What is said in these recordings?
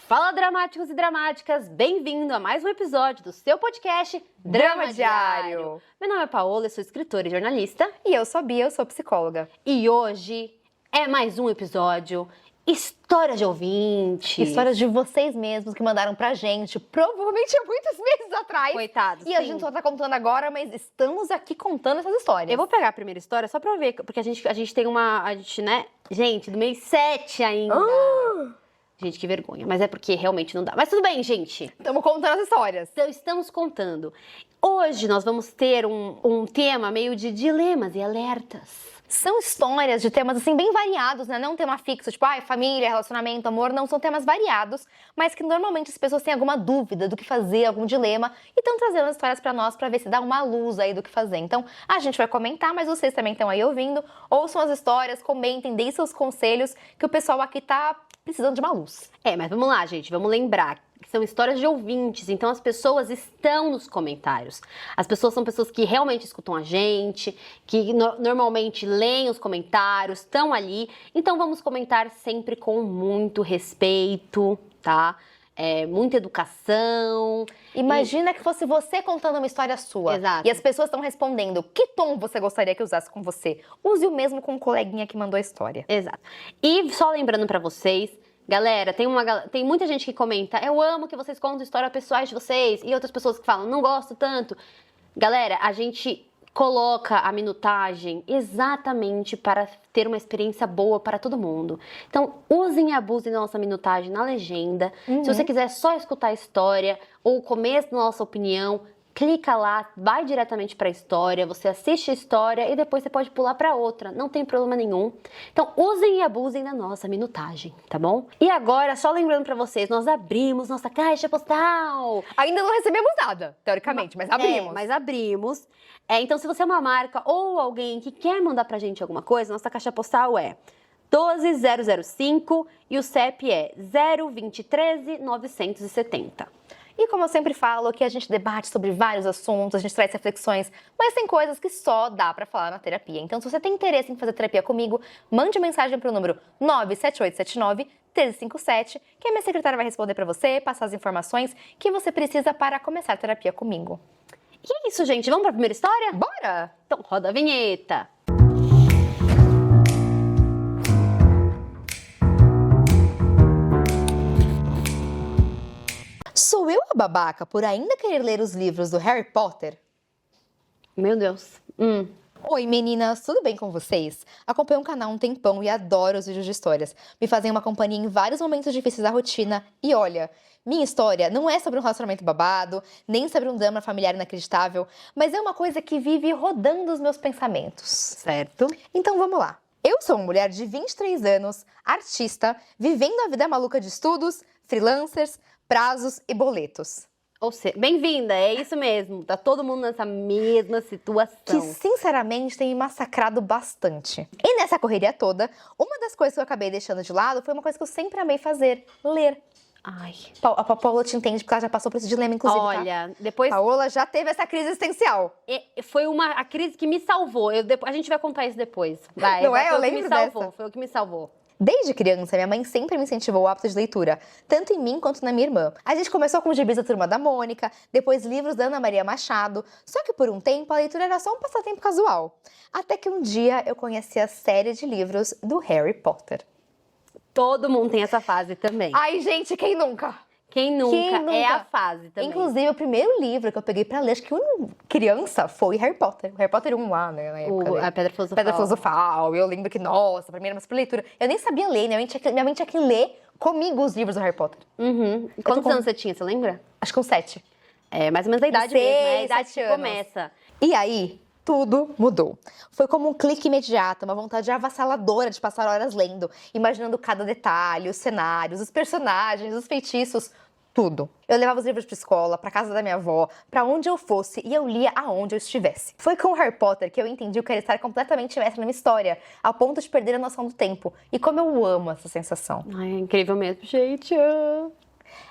Fala, dramáticos e dramáticas! Bem-vindo a mais um episódio do seu podcast Drama Diário. Meu nome é Paola, eu sou escritora e jornalista. E eu sou a Bia, eu sou psicóloga. E hoje é mais um episódio História de Ouvintes. Histórias de vocês mesmos que mandaram pra gente, provavelmente há muitos meses atrás. Coitados. E a gente só tá contando agora, mas estamos aqui contando essas histórias. Eu vou pegar a primeira história só pra ver, porque a gente tem uma... Gente, do mês 7 ainda. Gente, que vergonha. Mas é porque realmente não dá. Mas tudo bem, gente. Estamos contando as histórias. Então, estamos contando. Hoje nós vamos ter um tema meio de dilemas e alertas. São histórias de temas, assim, bem variados, né? Não um tema fixo, tipo, família, relacionamento, amor. Não, são temas variados, mas que normalmente as pessoas têm alguma dúvida do que fazer, algum dilema, e estão trazendo as histórias pra nós pra ver se dá uma luz aí do que fazer. Então, a gente vai comentar, mas vocês também estão aí ouvindo. Ouçam as histórias, comentem, deem seus conselhos, que o pessoal aqui tá precisando de uma luz. Mas vamos lá, gente. Vamos lembrar que são histórias de ouvintes, então as pessoas estão nos comentários. As pessoas são pessoas que realmente escutam a gente, que normalmente leem os comentários, estão ali. Então vamos comentar sempre com muito respeito, tá? Muita educação. Imagina que fosse você contando uma história sua. Exato. E as pessoas estão respondendo. Que tom você gostaria que usasse com você? Use o mesmo com o coleguinha que mandou a história. Exato. E só lembrando pra vocês, galera, tem muita gente que comenta: eu amo que vocês contam histórias pessoais de vocês. E outras pessoas que falam: não gosto tanto. Galera, a gente coloca a minutagem exatamente para ter uma experiência boa para todo mundo. Então, usem e abusem da nossa minutagem na legenda. Se você quiser só escutar a história ou o começo da nossa opinião, clica lá, vai diretamente para a história, você assiste a história e depois você pode pular para outra, não tem problema nenhum. Então, usem e abusem da nossa minutagem, tá bom? E agora, só lembrando para vocês, nós abrimos nossa caixa postal. Ainda não recebemos nada, teoricamente, mas abrimos. Mas abrimos. Então, se você é uma marca ou alguém que quer mandar pra gente alguma coisa, nossa caixa postal é 12005 e o CEP é 02013 970. E como eu sempre falo, aqui a gente debate sobre vários assuntos, a gente traz reflexões, mas tem coisas que só dá pra falar na terapia. Então, se você tem interesse em fazer terapia comigo, mande mensagem pro número 97879-1357, que a minha secretária vai responder pra você, passar as informações que você precisa para começar a terapia comigo. E é isso, gente. Vamos pra primeira história? Bora! Então, roda a vinheta. Sou eu a babaca por ainda querer ler os livros do Harry Potter? Meu Deus. Oi meninas, tudo bem com vocês? Acompanho o canal há um tempão e adoro os vídeos de histórias. Me fazem uma companhia em vários momentos difíceis da rotina. E olha, minha história não é sobre um relacionamento babado, nem sobre um drama familiar inacreditável, mas é uma coisa que vive rodando os meus pensamentos. Certo. Então vamos lá. Eu sou uma mulher de 23 anos, artista, vivendo a vida maluca de estudos, freelancers, prazos e boletos. Ou seja, bem-vinda, é isso mesmo. Tá todo mundo nessa mesma situação. Que, sinceramente, tem me massacrado bastante. E nessa correria toda, uma das coisas que eu acabei deixando de lado foi uma coisa que eu sempre amei fazer: ler. Ai. A Paola te entende, porque ela já passou por esse dilema, inclusive, Olha, depois... Paola já teve essa crise existencial. Foi a crise que me salvou. A gente vai contar isso depois. Vai, Não é? Eu foi o que me lembro salvou, dessa. Foi o que me salvou. Desde criança, minha mãe sempre me incentivou o hábito de leitura, tanto em mim quanto na minha irmã. A gente começou com os gibis da Turma da Mônica, depois livros da Ana Maria Machado, só que por um tempo a leitura era só um passatempo casual. Até que um dia eu conheci a série de livros do Harry Potter. Todo mundo tem essa fase também. Ai, gente, quem nunca? Quem nunca é a fase também. Inclusive, o primeiro livro que eu peguei pra ler, acho que criança, foi Harry Potter. Harry Potter 1 lá, né, na época. A Pedra Filosofal. Pedra Filosofal. Eu lembro que, nossa, pra mim era uma super leitura. Eu nem sabia ler, minha mãe tinha que ler comigo os livros do Harry Potter. E quantos anos você tinha, você lembra? Acho que com 7. É, mais ou menos a idade mesmo, é a idade que começa. E aí, tudo mudou. Foi como um clique imediato, uma vontade avassaladora de passar horas lendo, imaginando cada detalhe, os cenários, os personagens, os feitiços, tudo. Eu levava os livros pra escola, pra casa da minha avó, pra onde eu fosse, e eu lia aonde eu estivesse. Foi com o Harry Potter que eu entendi o que era estar completamente imersa numa história, ao ponto de perder a noção do tempo. E como eu amo essa sensação. Ai, é incrível mesmo, gente.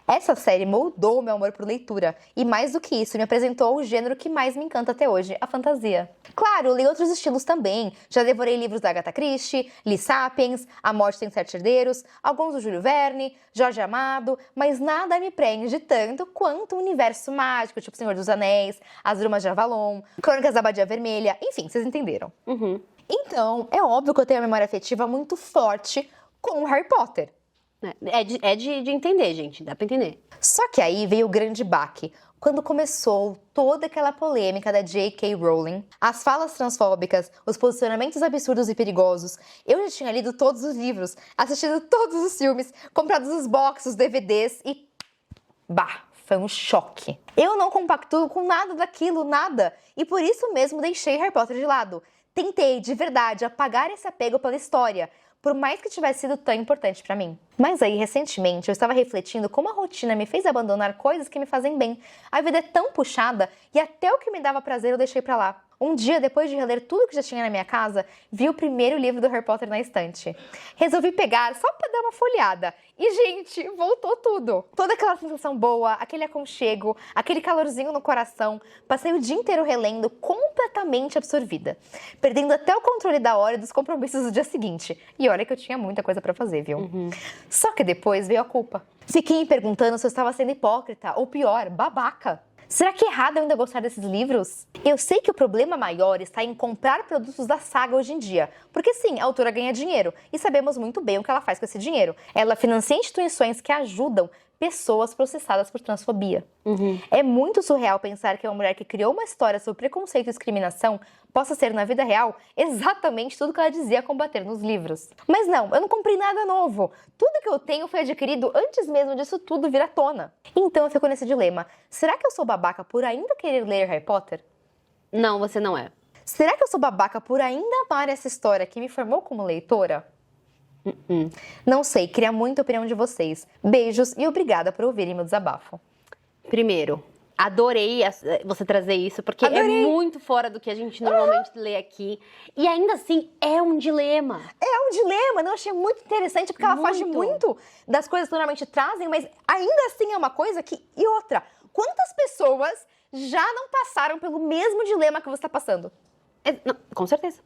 Essa série moldou meu amor por leitura e, mais do que isso, me apresentou o gênero que mais me encanta até hoje, a fantasia. Claro, li outros estilos também. Já devorei livros da Agatha Christie, li Sapiens, A Morte Tem Sete Herdeiros, alguns do Júlio Verne, Jorge Amado, mas nada me prende tanto quanto o universo mágico, tipo Senhor dos Anéis, As Brumas de Avalon, Crônicas da Abadia Vermelha, enfim, vocês entenderam. Então, é óbvio que eu tenho uma memória afetiva muito forte com o Harry Potter. É de entender, gente. Dá pra entender. Só que aí veio o grande baque, quando começou toda aquela polêmica da J.K. Rowling, as falas transfóbicas, os posicionamentos absurdos e perigosos. Eu já tinha lido todos os livros, assistido todos os filmes, comprado os boxes, os DVDs e... bah, foi um choque. Eu não compactuo com nada daquilo, nada. E por isso mesmo deixei Harry Potter de lado. Tentei, de verdade, apagar esse apego pela história, por mais que tivesse sido tão importante pra mim. Mas aí, recentemente, eu estava refletindo como a rotina me fez abandonar coisas que me fazem bem. A vida é tão puxada e até o que me dava prazer eu deixei pra lá. Um dia, depois de reler tudo que já tinha na minha casa, vi o primeiro livro do Harry Potter na estante. Resolvi pegar só pra dar uma folhada. E, gente, voltou tudo. Toda aquela sensação boa, aquele aconchego, aquele calorzinho no coração. Passei o dia inteiro relendo, completamente absorvida. Perdendo até o controle da hora e dos compromissos do dia seguinte. E olha que eu tinha muita coisa pra fazer, viu? Só que depois veio a culpa. Fiquei me perguntando se eu estava sendo hipócrita, ou pior, babaca. Será que é errado eu ainda gostar desses livros? Eu sei que o problema maior está em comprar produtos da saga hoje em dia. Porque sim, a autora ganha dinheiro e sabemos muito bem o que ela faz com esse dinheiro. Ela financia instituições que ajudam pessoas processadas por transfobia. É muito surreal pensar que uma mulher que criou uma história sobre preconceito e discriminação possa ser, na vida real, exatamente tudo que ela dizia combater nos livros. Mas não, eu não comprei nada novo. Tudo que eu tenho foi adquirido antes mesmo disso tudo vir à tona. Então eu fico nesse dilema. Será que eu sou babaca por ainda querer ler Harry Potter? Não, você não é. Será que eu sou babaca por ainda amar essa história que me formou como leitora? Não sei, queria muito a opinião de vocês. Beijos e obrigada por ouvirem meu desabafo. Primeiro, adorei você trazer isso, porque é muito fora do que a gente normalmente lê aqui. E ainda assim, é um dilema. É um dilema, eu achei muito interessante, porque ela foge muito das coisas que normalmente trazem, mas ainda assim é uma coisa que... E outra, quantas pessoas já não passaram pelo mesmo dilema que você está passando? Não, com certeza.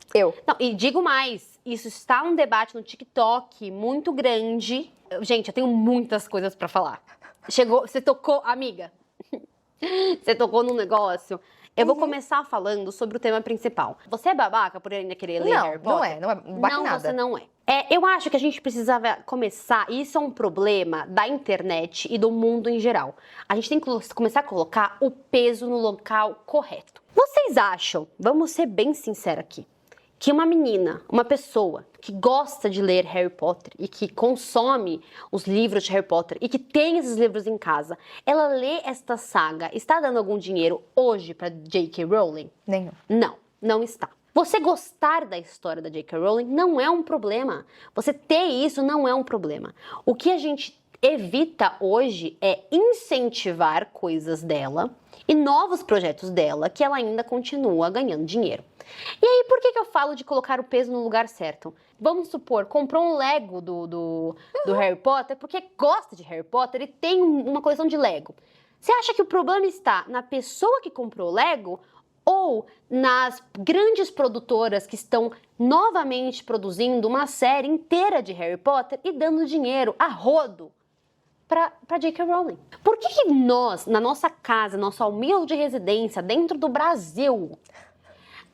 Não, e digo mais, isso está um debate no TikTok muito grande. Gente, eu tenho muitas coisas pra falar. Você tocou, amiga, você tocou num negócio. Eu vou começar falando sobre o tema principal. Você é babaca por ainda querer ler Harry Potter? Não é babaca não, nada. Você não é. Eu acho que a gente precisava começar, e isso é um problema da internet e do mundo em geral. A gente tem que começar a colocar o peso no local correto. Vocês acham, vamos ser bem sinceros aqui, que uma menina, uma pessoa que gosta de ler Harry Potter e que consome os livros de Harry Potter e que tem esses livros em casa, ela lê esta saga, está dando algum dinheiro hoje para J.K. Rowling? Nenhum. Não, não está. Você gostar da história da J.K. Rowling não é um problema. Você ter isso não é um problema. O que a gente evita hoje é incentivar coisas dela e novos projetos dela que ela ainda continua ganhando dinheiro. E aí, por que eu falo de colocar o peso no lugar certo? Vamos supor, comprou um Lego do Harry Potter porque gosta de Harry Potter e tem uma coleção de Lego. Você acha que o problema está na pessoa que comprou o Lego ou nas grandes produtoras que estão novamente produzindo uma série inteira de Harry Potter e dando dinheiro a rodo para J.K. Rowling? Por que nós, na nossa casa, nossa humilde residência dentro do Brasil,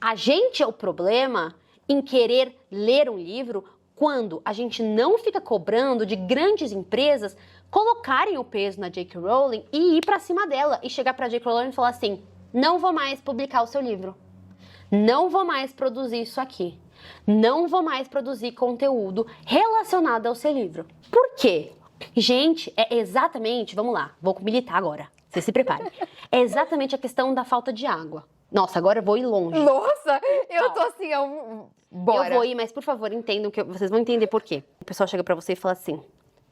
a gente é o problema em querer ler um livro quando a gente não fica cobrando de grandes empresas colocarem o peso na J.K. Rowling e ir para cima dela e chegar para J.K. Rowling e falar assim: não vou mais publicar o seu livro, não vou mais produzir isso aqui, não vou mais produzir conteúdo relacionado ao seu livro. Por quê? Gente, é exatamente, vamos lá, vou militar agora, você se prepare. É exatamente a questão da falta de água. Nossa, agora eu vou ir longe. Nossa, eu tô assim, bora. Eu vou ir, mas por favor, entendam que vocês vão entender por quê. O pessoal chega pra você e fala assim: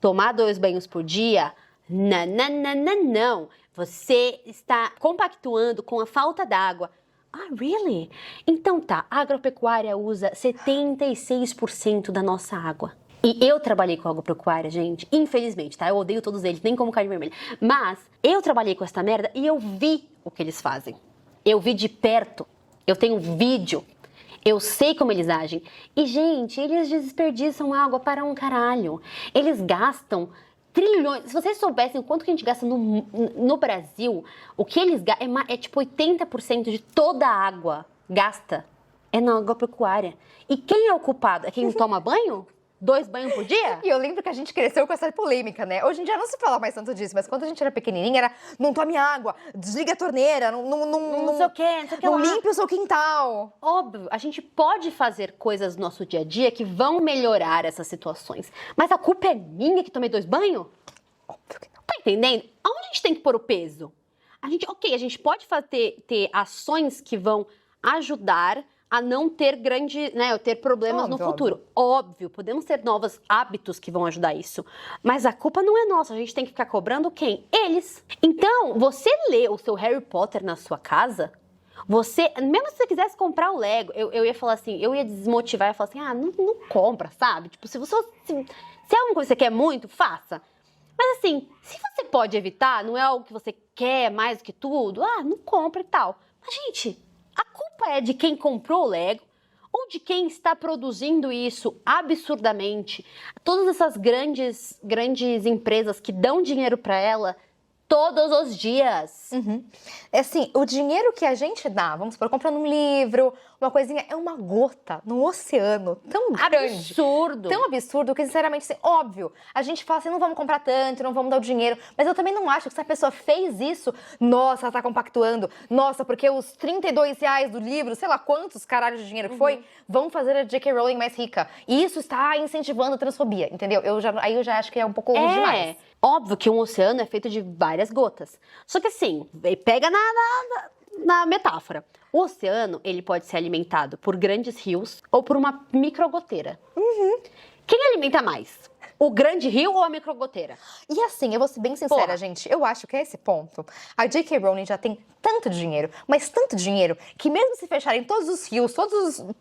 tomar 2 banhos por dia? Não, não, não, não, não. Você está compactuando com a falta d'água. Ah, really? Então tá, a agropecuária usa 76% da nossa água. E eu trabalhei com agropecuária, gente, infelizmente, tá? Eu odeio todos eles, nem como carne vermelha. Mas eu trabalhei com essa merda e eu vi o que eles fazem. Eu vi de perto, eu tenho vídeo, eu sei como eles agem. E, gente, eles desperdiçam água para um caralho. Eles gastam trilhões. Se vocês soubessem o quanto que a gente gasta no Brasil, o que eles gastam é tipo 80% de toda a água gasta é na agropecuária. E quem é o culpado? É quem toma banho? 2 banhos por dia? E eu lembro que a gente cresceu com essa polêmica, né? Hoje em dia não se fala mais tanto disso, mas quando a gente era pequenininha era não tome água, desliga a torneira, Não sei o que, não sei o que não lá. limpe o seu quintal. Óbvio, a gente pode fazer coisas no nosso dia a dia que vão melhorar essas situações. Mas a culpa é minha que tomei 2 banhos? Óbvio que não. Tá entendendo? Aonde a gente tem que pôr o peso? A gente pode ter ações que vão ajudar a não ter ter problemas no Óbvio, futuro. Óbvio, podemos ter novos hábitos que vão ajudar isso. Mas a culpa não é nossa, a gente tem que ficar cobrando quem? Eles. Então, você lê o seu Harry Potter na sua casa, mesmo se você quisesse comprar o Lego, eu ia falar assim, eu ia desmotivar, ia falar assim, não compra, sabe? Tipo, se é uma coisa que você quer muito, faça. Mas assim, se você pode evitar, não é algo que você quer mais do que tudo, não compra e tal. Mas, gente, a culpa é de quem comprou o Lego ou de quem está produzindo isso absurdamente. Todas essas grandes empresas que dão dinheiro para ela todos os dias. É assim, o dinheiro que a gente dá, vamos supor, comprando um livro, uma coisinha, é uma gota no oceano tão grande. Absurdo. Tão absurdo que, sinceramente, assim, óbvio, a gente fala assim, não vamos comprar tanto, não vamos dar o dinheiro, mas eu também não acho que se a pessoa fez isso, nossa, ela tá compactuando, nossa, porque os R$ 32 do livro, sei lá quantos caralhos de dinheiro que foi, vão fazer a J.K. Rowling mais rica. E isso está incentivando a transfobia, entendeu? Aí eu já acho que é um pouco demais. Óbvio que um oceano é feito de várias gotas. Só que assim, pega na metáfora. O oceano, ele pode ser alimentado por grandes rios ou por uma microgoteira. Quem alimenta mais? O grande rio ou a microgoteira? E assim, eu vou ser bem sincera, gente, eu acho que a esse ponto, a J.K. Rowling já tem tanto dinheiro, mas tanto dinheiro, que mesmo se fecharem todos os rios,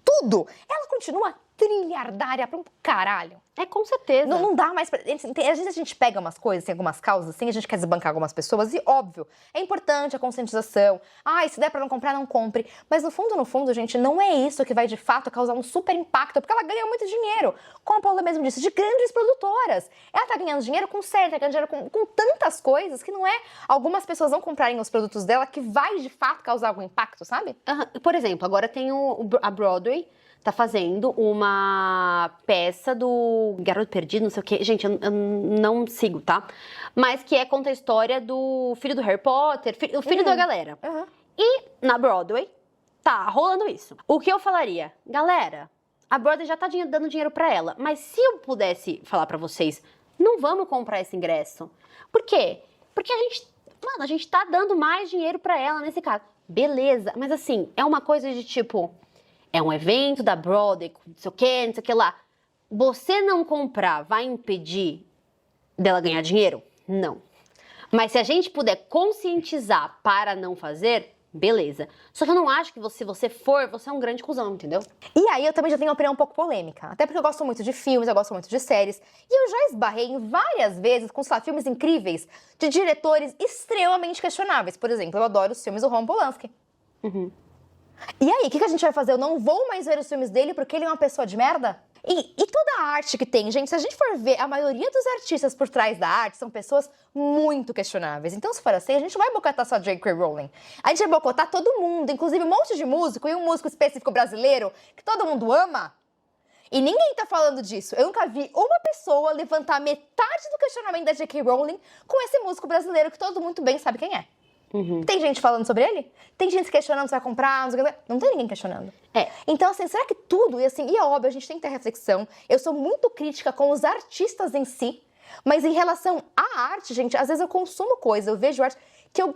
tudo, ela continua trilhardária pra um caralho. É, com certeza. Não dá mais pra... Às vezes a gente pega umas coisas, tem algumas causas assim, a gente quer desbancar algumas pessoas e, óbvio, é importante a conscientização. Se der pra não comprar, não compre. Mas no fundo, gente, não é isso que vai de fato causar um super impacto, porque ela ganha muito dinheiro, como a Paula mesmo disse, de grandes produtoras. Ela tá ganhando dinheiro com série, tá ganhando dinheiro com tantas coisas que não é algumas pessoas não comprarem os produtos dela que vai de fato causar algum impacto, sabe? Por exemplo, agora tem a Broadway, tá fazendo uma peça do Garoto Perdido, não sei o quê. Gente, eu não sigo, tá? Mas que conta a história do filho do Harry Potter, o filho da galera. E na Broadway tá rolando isso. O que eu falaria? Galera, a Broadway já tá dando dinheiro pra ela. Mas se eu pudesse falar pra vocês, não vamos comprar esse ingresso. Por quê? Porque a gente tá dando mais dinheiro pra ela nesse caso. Beleza, mas assim, é uma coisa de tipo... É um evento da Broadway, não sei o que lá. Você não comprar vai impedir dela ganhar dinheiro? Não. Mas se a gente puder conscientizar para não fazer, beleza. Só que eu não acho que se você for, você é um grande cuzão, entendeu? E aí eu também já tenho uma opinião um pouco polêmica. Até porque eu gosto muito de filmes, eu gosto muito de séries. E eu já esbarrei em várias vezes com, sei lá, filmes incríveis de diretores extremamente questionáveis. Por exemplo, eu adoro os filmes do Roman Polanski. E aí, o que a gente vai fazer? Eu não vou mais ver os filmes dele porque ele é uma pessoa de merda? E toda a arte que tem, gente, se a gente for ver, a maioria dos artistas por trás da arte são pessoas muito questionáveis. Então, se for assim, a gente vai boicotar só J.K. Rowling. A gente vai boicotar todo mundo, inclusive um monte de músico e um músico específico brasileiro que todo mundo ama. E ninguém tá falando disso. Eu nunca vi uma pessoa levantar metade do questionamento da J.K. Rowling com esse músico brasileiro que todo muito bem sabe quem é. Tem gente falando sobre ele? Tem gente questionando se vai comprar, não tem ninguém questionando. Então, assim, será que tudo, e é óbvio, a gente tem que ter reflexão. Eu sou muito crítica com os artistas em si, mas em relação à arte, gente, às vezes eu consumo coisa, eu vejo arte,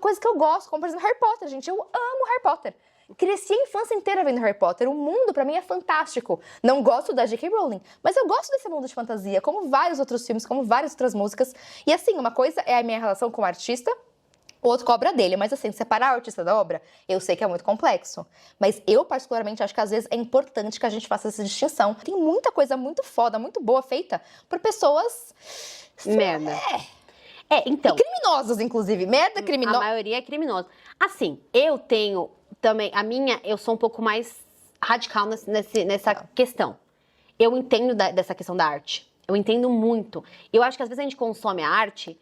coisa que eu gosto, como por exemplo Harry Potter, gente, eu amo Harry Potter. Cresci a infância inteira vendo Harry Potter, o mundo pra mim é fantástico. Não gosto da J.K. Rowling, mas eu gosto desse mundo de fantasia, como vários outros filmes, como várias outras músicas. E assim, uma coisa é a minha relação com o artista, o outro cobra dele. Mas assim, separar o artista da obra, eu sei que é muito complexo. Mas eu, particularmente, acho que às vezes é importante que a gente faça essa distinção. Tem muita coisa muito foda, muito boa feita por pessoas... Merda. Então. E criminosas, inclusive. Merda criminosa. A maioria é criminosa. Assim, eu tenho também... eu sou um pouco mais radical nessa questão. Eu entendo dessa questão da arte. Eu entendo muito. Eu acho que às vezes a gente consome a arte...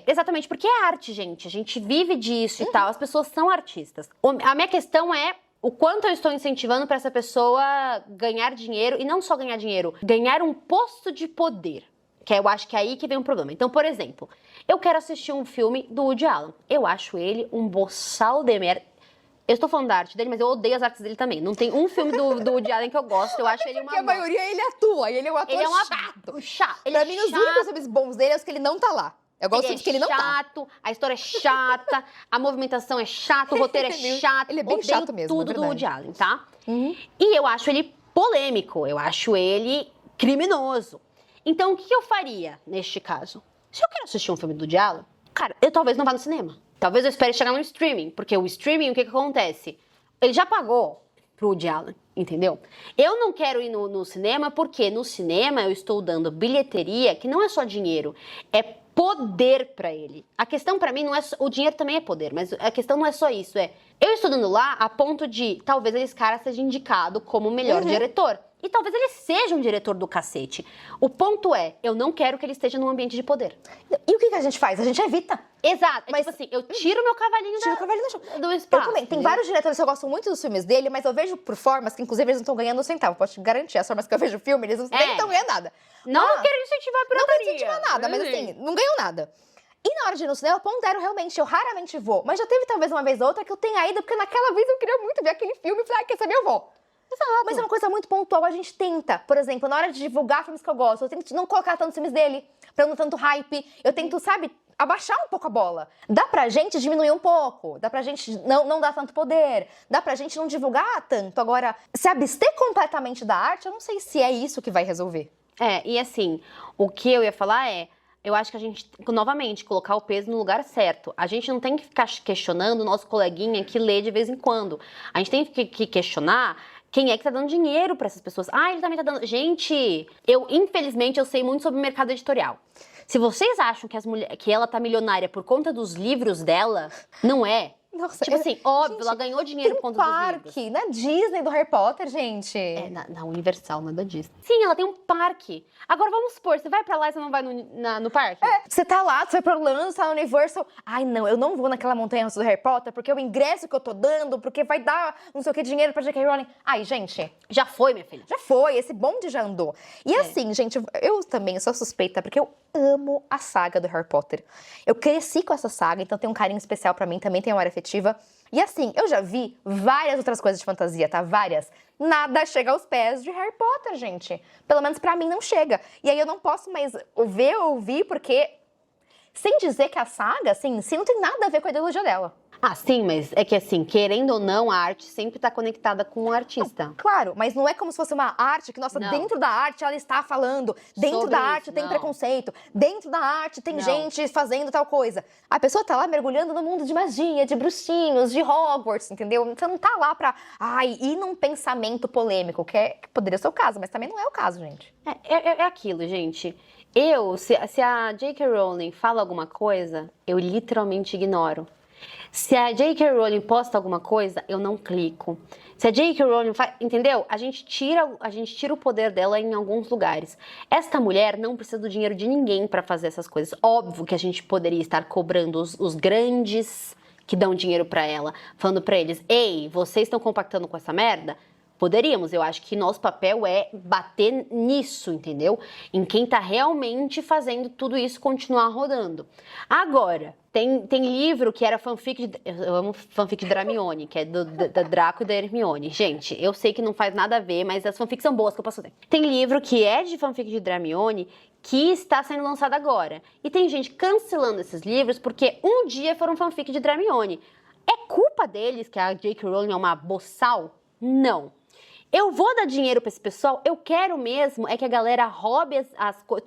exatamente porque é arte, gente. A gente vive disso e tal. As pessoas são artistas. A minha questão é o quanto eu estou incentivando para essa pessoa ganhar dinheiro. E não só ganhar dinheiro. Ganhar um posto de poder. Que eu acho que é aí que vem o problema. Então, por exemplo, eu quero assistir um filme do Woody Allen. Eu acho ele um boçal de merda. Eu estou falando da arte dele, mas eu odeio as artes dele também. Não tem um filme do Woody Allen que eu gosto. Eu acho ele uma... Porque a maioria ele atua. E ele é um ator chato. Pra mim, os únicos filmes bons dele é os que ele não tá lá. Eu gosto dos que ele não tá. Chato, a história é chata, a movimentação é chata, o roteiro é chato. Ele é bem chato mesmo, tudo do Woody Allen, tá? Uhum. E eu acho ele polêmico. Eu acho ele criminoso. Então, o que eu faria neste caso? Se eu quero assistir um filme do Woody Allen, cara, eu talvez não vá no cinema. Talvez eu espere chegar no streaming. Porque o streaming, o que acontece? Ele já pagou pro Woody Allen, entendeu? Eu não quero ir no cinema porque no cinema eu estou dando bilheteria, que não é só dinheiro, é poder pra ele. A questão pra mim não é... O dinheiro também é poder, mas a questão não é só isso. Eu estou dando lá a ponto de talvez esse cara seja indicado como o melhor diretor. E talvez ele seja um diretor do cacete. O ponto é, eu não quero que ele esteja num ambiente de poder. E o que a gente faz? A gente evita. Exato. Mas tipo assim, eu tiro meu cavalinho do espaço. Eu também. Tem vários diretores que eu gosto muito dos filmes dele, mas eu vejo por formas que, inclusive, eles não estão ganhando um centavo. Posso te garantir, as formas que eu vejo o filme, eles nem estão ganhando nada. Não quero incentivar a pirataria. Não quero incentivar nada, mas assim, não ganham nada. E na hora de ir no cinema, eu pondero realmente, eu raramente vou. Mas já teve talvez uma vez ou outra que eu tenha ido, porque naquela vez eu queria muito ver aquele filme e falei, quer saber, eu vou. Exato. Mas é uma coisa muito pontual, a gente tenta. Por exemplo, na hora de divulgar filmes que eu gosto, eu tento não colocar tantos filmes dele, pra não tanto hype. Eu tento, sabe, abaixar um pouco a bola. Dá pra gente diminuir um pouco, dá pra gente não dar tanto poder, dá pra gente não divulgar tanto. Agora, se abster completamente da arte, eu não sei se é isso que vai resolver. E assim, o que eu ia falar eu acho que a gente, novamente, colocar o peso no lugar certo. A gente não tem que ficar questionando o nosso coleguinha que lê de vez em quando. A gente tem que questionar quem é que tá dando dinheiro pra essas pessoas. Ele também tá dando... Gente, infelizmente, eu sei muito sobre o mercado editorial. Se vocês acham que ela tá milionária por conta dos livros dela, não é. Nossa, tipo assim, óbvio, ela ganhou dinheiro por conta dos livros. Tem parque na Disney do Harry Potter, gente. Na Universal, não é da Disney. Sim, ela tem um parque. Agora, vamos supor, você vai pra lá e você não vai no parque? Você tá lá, você vai pra Orlando, você tá na Universal. Ai, não, eu não vou naquela montanha-russa do Harry Potter, porque o ingresso que eu tô dando, porque vai dar não sei o que dinheiro pra J.K. Rowling. Ai, gente. Já foi, minha filha. Já foi, esse bonde já andou. E assim, gente, eu também sou suspeita, porque eu amo a saga do Harry Potter. Eu cresci com essa saga, então tem um carinho especial pra mim, também tem uma área afetiva. E assim, eu já vi várias outras coisas de fantasia, tá? Várias. Nada chega aos pés de Harry Potter, gente. Pelo menos pra mim não chega. E aí eu não posso mais ouvir, porque... Sem dizer que a saga, assim, não tem nada a ver com a ideologia dela. Sim, mas é que assim, querendo ou não, a arte sempre tá conectada com o artista. Não, claro, mas não é como se fosse uma arte que, nossa, dentro da arte ela está falando, dentro sobre da arte isso, tem preconceito, dentro da arte tem gente fazendo tal coisa. A pessoa tá lá mergulhando no mundo de magia, de bruxinhos, de Hogwarts, entendeu? Você não tá lá pra, ir num pensamento polêmico, que poderia ser o caso, mas também não é o caso, gente. É aquilo, gente. Se a J.K. Rowling fala alguma coisa, eu literalmente ignoro. Se a J.K. Rowling posta alguma coisa, eu não clico. Se a J.K. Rowling faz... Entendeu? A gente tira o poder dela em alguns lugares. Esta mulher não precisa do dinheiro de ninguém pra fazer essas coisas. Óbvio que a gente poderia estar cobrando os grandes que dão dinheiro pra ela, falando pra eles, ei, vocês estão compactando com essa merda? Poderíamos, eu acho que nosso papel é bater nisso, entendeu? Em quem tá realmente fazendo tudo isso continuar rodando. Agora, tem livro que era fanfic eu amo fanfic de Dramione, que é da Draco e da Hermione. Gente, eu sei que não faz nada a ver, mas as fanfics são boas que eu posso ter. Tem livro que é de fanfic de Dramione que está sendo lançado agora. E tem gente cancelando esses livros porque um dia foram fanfic de Dramione. É culpa deles que a J.K. Rowling é uma boçal? Não. Eu vou dar dinheiro pra esse pessoal, eu quero mesmo é que a galera roube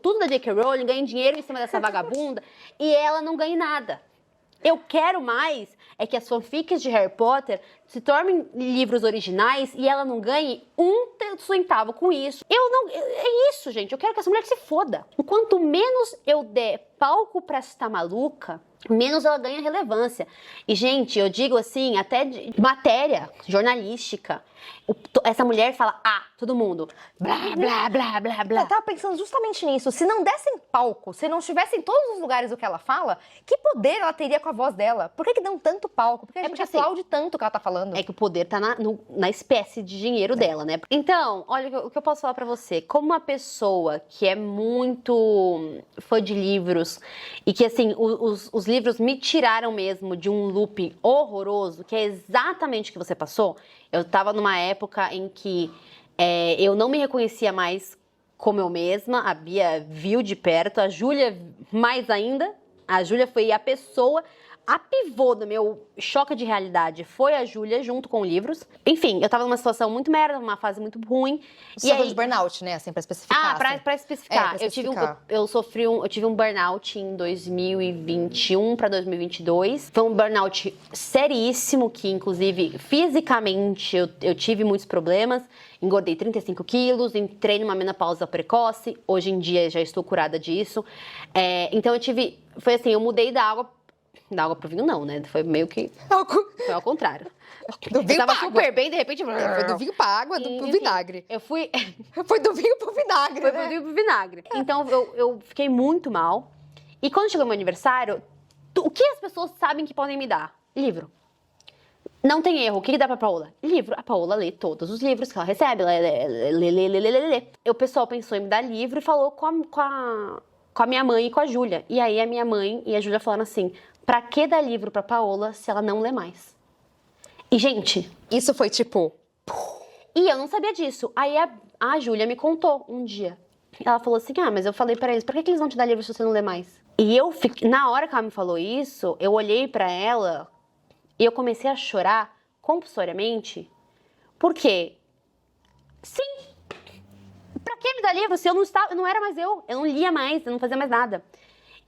tudo da J.K. Rowling, ganhe dinheiro em cima dessa vagabunda e ela não ganhe nada. Eu quero mais é que as fanfics de Harry Potter se tornem livros originais e ela não ganhe um centavo com isso. É isso, gente. Eu quero que essa mulher se foda. Quanto menos eu der palco pra esta maluca, menos ela ganha relevância. E, gente, eu digo assim, até de matéria jornalística. Essa mulher fala, todo mundo, blá, blá, blá, blá, blá. Eu tava pensando justamente nisso. Se não dessem palco, se não estivesse em todos os lugares o que ela fala, que poder ela teria com a voz dela? Por que dão tanto palco? Porque a gente aplaude tanto o que ela tá falando. É que o poder tá na espécie de dinheiro dela, né? Então, olha, o que eu posso falar pra você. Como uma pessoa que é muito fã de livros e que, assim, os livros me tiraram mesmo de um loop horroroso, que é exatamente o que você passou. Eu tava numa época em que eu não me reconhecia mais como eu mesma. A Bia viu de perto, a Júlia mais ainda. A Júlia foi a pessoa, a pivô do meu choque de realidade foi a Júlia, junto com livros. Enfim, eu tava numa situação muito merda, numa fase muito ruim. Você falou de burnout, né? Assim, pra especificar. Pra especificar. Pra especificar. Eu tive um burnout em 2021 pra 2022. Foi um burnout seríssimo, que inclusive fisicamente eu tive muitos problemas. Engordei 35 quilos, entrei numa menopausa precoce. Hoje em dia já estou curada disso. Então foi assim, eu mudei da água pro vinho não, né? Foi meio que... Foi ao contrário. Do vinho eu tava pra super água. bem, de repente... Foi do vinho pra água, pro vinagre. Eu fui... Foi do vinho pro vinagre, Foi né? do vinho pro vinagre. Então, eu fiquei muito mal. E quando chegou meu aniversário, o que as pessoas sabem que podem me dar? Livro. Não tem erro. O que dá pra Paola? Livro. A Paola lê todos os livros que ela recebe. Ela lê. O pessoal pensou em me dar livro e falou com a minha mãe e com a Júlia. E aí a minha mãe e a Júlia falaram assim, pra que dar livro pra Paola se ela não lê mais? E, gente... Isso foi tipo... E eu não sabia disso. Aí a Júlia me contou um dia. Ela falou assim, mas eu falei pra eles, pra que eles vão te dar livro se você não lê mais? E na hora que ela me falou isso, eu olhei pra ela e eu comecei a chorar compulsoriamente. Porque, sim, pra que me dar livro se eu não era mais eu não lia mais, eu não fazia mais nada.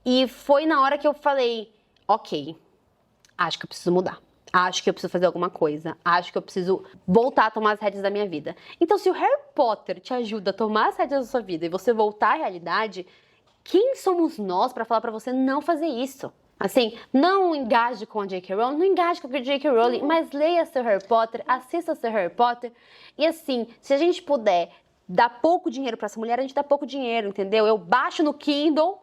E foi na hora que eu falei, ok, acho que eu preciso mudar. Acho que eu preciso fazer alguma coisa. Acho que eu preciso voltar a tomar as rédeas da minha vida. Então, se o Harry Potter te ajuda a tomar as rédeas da sua vida e você voltar à realidade, quem somos nós pra falar pra você não fazer isso? Assim, não engaje com a J.K. Rowling, não engaje com a J.K. Rowling, mas leia seu Harry Potter, assista seu Harry Potter. E assim, se a gente puder dar pouco dinheiro pra essa mulher, a gente dá pouco dinheiro, entendeu? Eu baixo no Kindle...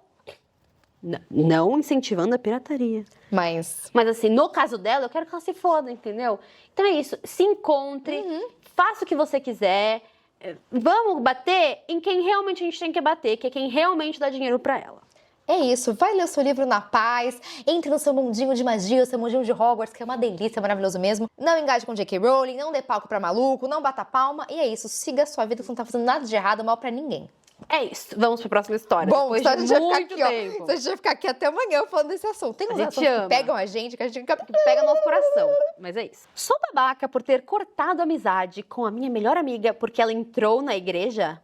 Não incentivando a pirataria. Mas assim, no caso dela, eu quero que ela se foda, entendeu? Então é isso, se encontre, faça o que você quiser, vamos bater em quem realmente a gente tem que bater, que é quem realmente dá dinheiro pra ela. É isso, vai ler o seu livro na paz, entre no seu mundinho de magia, o seu mundinho de Hogwarts, que é uma delícia, maravilhoso mesmo. Não engaje com J.K. Rowling, não dê palco pra maluco, não bata palma, e é isso, siga a sua vida, que você não tá fazendo nada de errado, mal pra ninguém. É isso, vamos pra próxima história. Bom, depois a de gente vai muito ficar aqui, tempo. ó. A gente vai ficar aqui até amanhã falando desse assunto. Tem uns assuntos que pegam a gente, que a gente fica... Que pega nosso coração, mas é isso. Sou babaca por ter cortado a amizade com a minha melhor amiga porque ela entrou na igreja?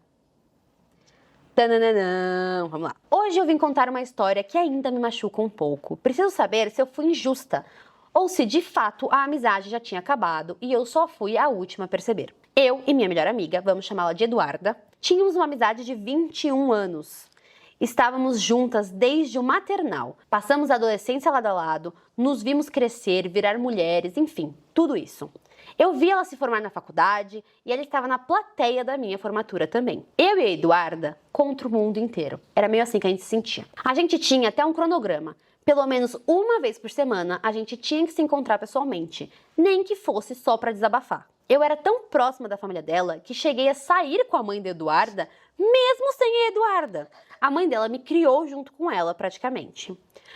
Tananã, vamos lá. Hoje eu vim contar uma história que ainda me machuca um pouco. Preciso saber se eu fui injusta ou se de fato a amizade já tinha acabado e eu só fui a última a perceber. Eu e minha melhor amiga, vamos chamá-la de Eduarda, tínhamos uma amizade de 21 anos. Estávamos juntas desde o maternal. Passamos a adolescência lado a lado, nos vimos crescer, virar mulheres, enfim, tudo isso. Eu vi ela se formar na faculdade e ela estava na plateia da minha formatura também. Eu e a Eduarda contra o mundo inteiro. Era meio assim que a gente se sentia. A gente tinha até um cronograma. Pelo menos uma vez por semana a gente tinha que se encontrar pessoalmente, nem que fosse só para desabafar. Eu era tão próxima da família dela que cheguei a sair com a mãe da Eduarda, mesmo sem a Eduarda. A mãe dela me criou junto com ela, praticamente.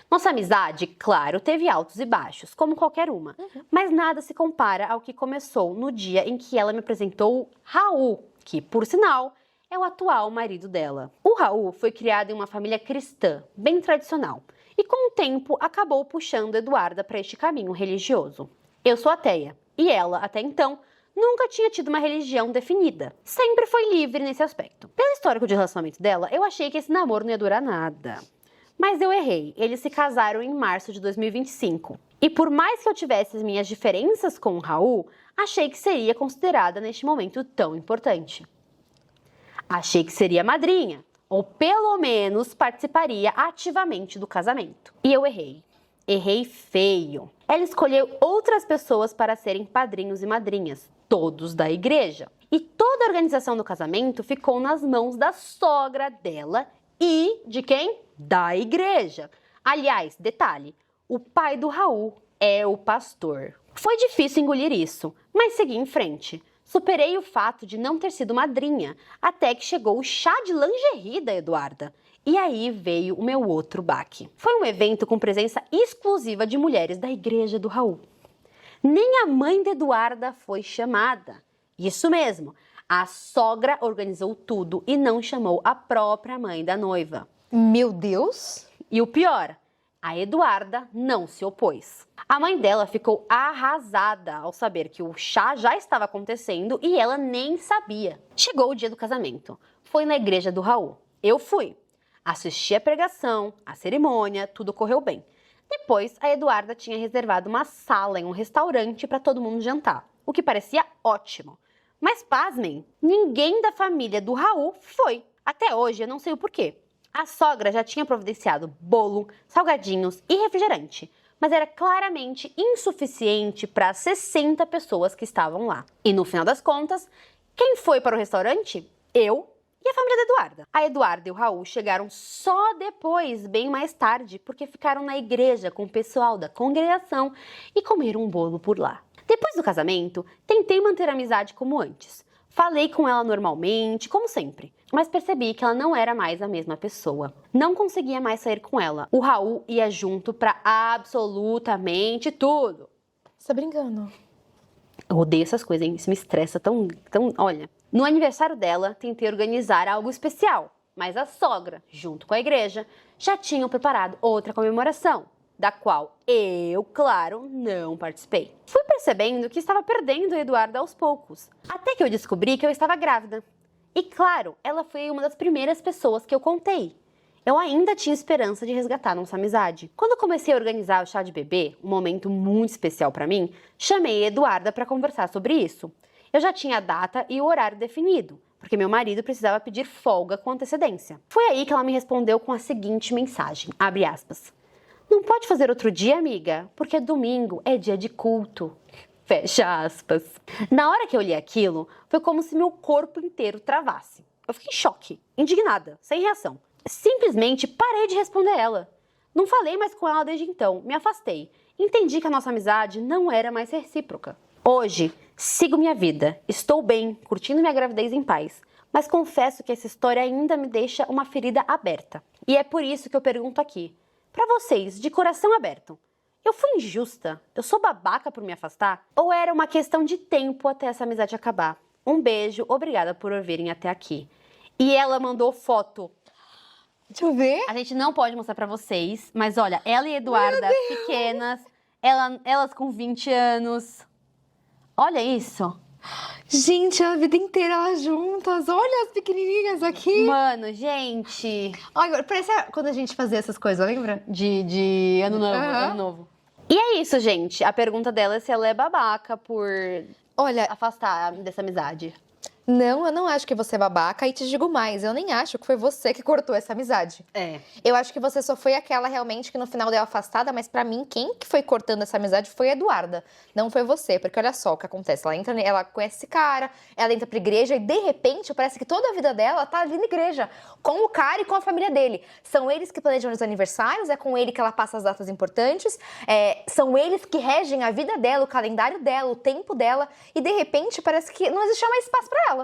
Nossa amizade, claro, teve altos e baixos, como qualquer uma. Mas nada se compara ao que começou no dia em que ela me apresentou Raul, que, por sinal, é o atual marido dela. O Raul foi criado em uma família cristã, bem tradicional. E com o tempo, acabou puxando Eduarda para este caminho religioso. Eu sou ateia, e ela, até então, nunca tinha tido uma religião definida. Sempre foi livre nesse aspecto. Pelo histórico de relacionamento dela, eu achei que esse namoro não ia durar nada. Mas eu errei, eles se casaram em março de 2025. E por mais que eu tivesse as minhas diferenças com o Raul, achei que seria considerada neste momento tão importante. Achei que seria madrinha, ou pelo menos participaria ativamente do casamento. E eu errei. Errei feio. Ela escolheu outras pessoas para serem padrinhos e madrinhas, todos da igreja. E toda a organização do casamento ficou nas mãos da sogra dela e de quem? Da igreja. Aliás, detalhe, o pai do Raul é o pastor. Foi difícil engolir isso, mas segui em frente. Superei o fato de não ter sido madrinha, até que chegou o chá de lingerie da Eduarda. E aí veio o meu outro baque. Foi um evento com presença exclusiva de mulheres da igreja do Raul. Nem a mãe da Eduarda foi chamada. Isso mesmo, a sogra organizou tudo e não chamou a própria mãe da noiva. Meu Deus! E o pior, a Eduarda não se opôs. A mãe dela ficou arrasada ao saber que o chá já estava acontecendo e ela nem sabia. Chegou o dia do casamento. Foi na igreja do Raul. Eu fui. Assisti a pregação, a cerimônia, tudo correu bem. Depois, a Eduarda tinha reservado uma sala em um restaurante para todo mundo jantar, o que parecia ótimo. Mas, pasmem, ninguém da família do Raul foi. Até hoje, eu não sei o porquê. A sogra já tinha providenciado bolo, salgadinhos e refrigerante, mas era claramente insuficiente para as 60 pessoas que estavam lá. E no final das contas, quem foi para o restaurante? Eu e a família da Eduarda. A Eduarda e o Raul chegaram só depois, bem mais tarde, porque ficaram na igreja com o pessoal da congregação e comeram um bolo por lá. Depois do casamento, tentei manter a amizade como antes. Falei com ela normalmente, como sempre, mas percebi que ela não era mais a mesma pessoa. Não conseguia mais sair com ela. O Raul ia junto pra absolutamente tudo. Você tá brincando? Eu odeio essas coisas, hein? Isso me estressa tão... Olha, no aniversário dela, tentei organizar algo especial, mas a sogra, junto com a igreja, já tinham preparado outra comemoração, da qual eu, claro, não participei. Fui percebendo que estava perdendo a Eduarda aos poucos, até que eu descobri que eu estava grávida. E claro, ela foi uma das primeiras pessoas que eu contei. Eu ainda tinha esperança de resgatar nossa amizade. Quando eu comecei a organizar o chá de bebê, um momento muito especial para mim, chamei a Eduarda para conversar sobre isso. Eu já tinha a data e o horário definido, porque meu marido precisava pedir folga com antecedência. Foi aí que ela me respondeu com a seguinte mensagem, abre aspas. Não pode fazer outro dia, amiga, porque domingo é dia de culto. Fecha aspas. Na hora que eu li aquilo, foi como se meu corpo inteiro travasse. Eu fiquei em choque, indignada, sem reação. Simplesmente parei de responder ela. Não falei mais com ela desde então, me afastei. Entendi que a nossa amizade não era mais recíproca. Hoje, sigo minha vida, estou bem, curtindo minha gravidez em paz. Mas confesso que essa história ainda me deixa uma ferida aberta. E é por isso que eu pergunto aqui. Pra vocês, de coração aberto, eu fui injusta? Eu sou babaca por me afastar? Ou era uma questão de tempo até essa amizade acabar? Um beijo, obrigada por ouvirem até aqui. E ela mandou foto. Deixa eu ver. A gente não pode mostrar pra vocês, mas olha, ela e Eduarda pequenas, elas com 20 anos. Olha isso. Gente, a vida inteira elas juntas. Olha as pequenininhas aqui. Mano, gente. Olha, parece quando a gente fazia essas coisas, lembra? De ano novo, ano novo. E é isso, gente. A pergunta dela é se ela é babaca por afastar dessa amizade. Não, eu não acho que você é babaca. E te digo mais, eu nem acho que foi você que cortou essa amizade. É. Eu acho que você só foi aquela realmente que no final deu afastada, mas pra mim, quem que foi cortando essa amizade foi a Eduarda. Não foi você, porque olha só o que acontece. Ela conhece esse cara, ela entra pra igreja e de repente parece que toda a vida dela tá ali na igreja, com o cara e com a família dele. São eles que planejam os aniversários, é com ele que ela passa as datas importantes, são eles que regem a vida dela, o calendário dela, o tempo dela, e de repente parece que não existia mais espaço pra ela.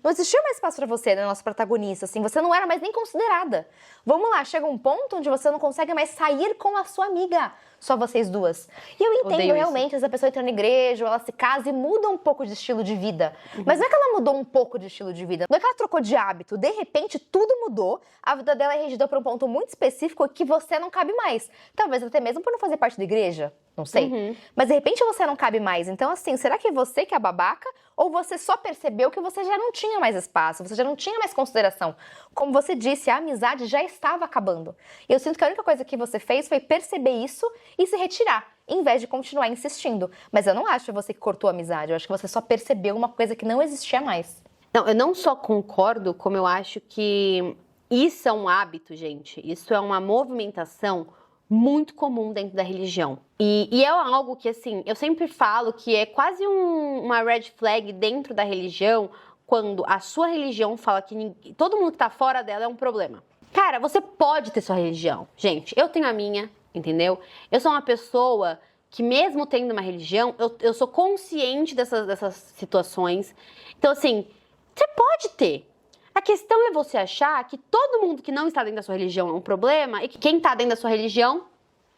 Não existia mais espaço pra você, né, nossa protagonista, assim, você não era mais nem considerada. Vamos lá, chega um ponto onde você não consegue mais sair com a sua amiga, só vocês duas. E eu entendo realmente, essa pessoa entra na igreja, ou ela se casa e muda um pouco de estilo de vida. Mas não é que ela mudou um pouco de estilo de vida, não é que ela trocou de hábito, de repente tudo mudou, a vida dela é regida por um ponto muito específico que você não cabe mais. Talvez até mesmo por não fazer parte da igreja. Não sei. Mas de repente você não cabe mais. Então, assim, será que é você que é a babaca? Ou você só percebeu que você já não tinha mais espaço, você já não tinha mais consideração? Como você disse, a amizade já estava acabando. E eu sinto que a única coisa que você fez foi perceber isso e se retirar, em vez de continuar insistindo. Mas eu não acho que você que cortou a amizade, eu acho que você só percebeu uma coisa que não existia mais. Não, eu não só concordo, como eu acho que isso é um hábito, gente. Isso é uma movimentação muito comum dentro da religião. E é algo que, assim, eu sempre falo que é quase uma red flag dentro da religião, quando a sua religião fala que todo mundo que tá fora dela é um problema. Cara, você pode ter sua religião. Gente, eu tenho a minha, entendeu? Eu sou uma pessoa que, mesmo tendo uma religião, eu sou consciente dessas situações. Então, assim, você pode ter. A questão é você achar que todo mundo que não está dentro da sua religião é um problema e que quem está dentro da sua religião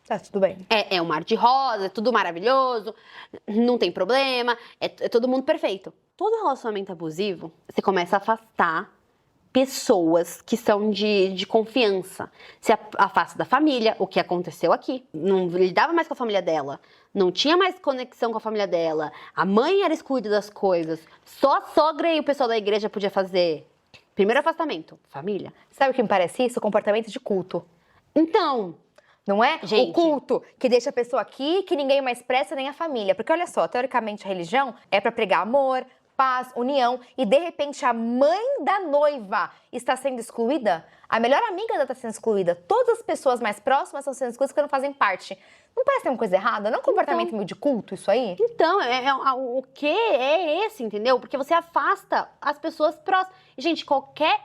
tá tudo bem. É um mar de rosa, é tudo maravilhoso, não tem problema, é todo mundo perfeito. Todo relacionamento abusivo, você começa a afastar pessoas que são de confiança. Se afasta da família, o que aconteceu aqui. Não lidava mais com a família dela, não tinha mais conexão com a família dela, a mãe era excluída das coisas, só a sogra e o pessoal da igreja podia fazer. Primeiro afastamento, família. Sabe o que me parece isso? O comportamento de culto. Então, não é? gente, o culto que deixa a pessoa aqui, que ninguém mais presta, nem a família. Porque olha só, teoricamente a religião é pra pregar amor, paz, união, e de repente a mãe da noiva está sendo excluída, a melhor amiga dela está sendo excluída, todas as pessoas mais próximas estão sendo excluídas porque não fazem parte. Não parece ter uma coisa errada? Não é um comportamento meio de culto isso aí? Então, o que é esse, entendeu? Porque você afasta as pessoas próximas. Gente, qualquer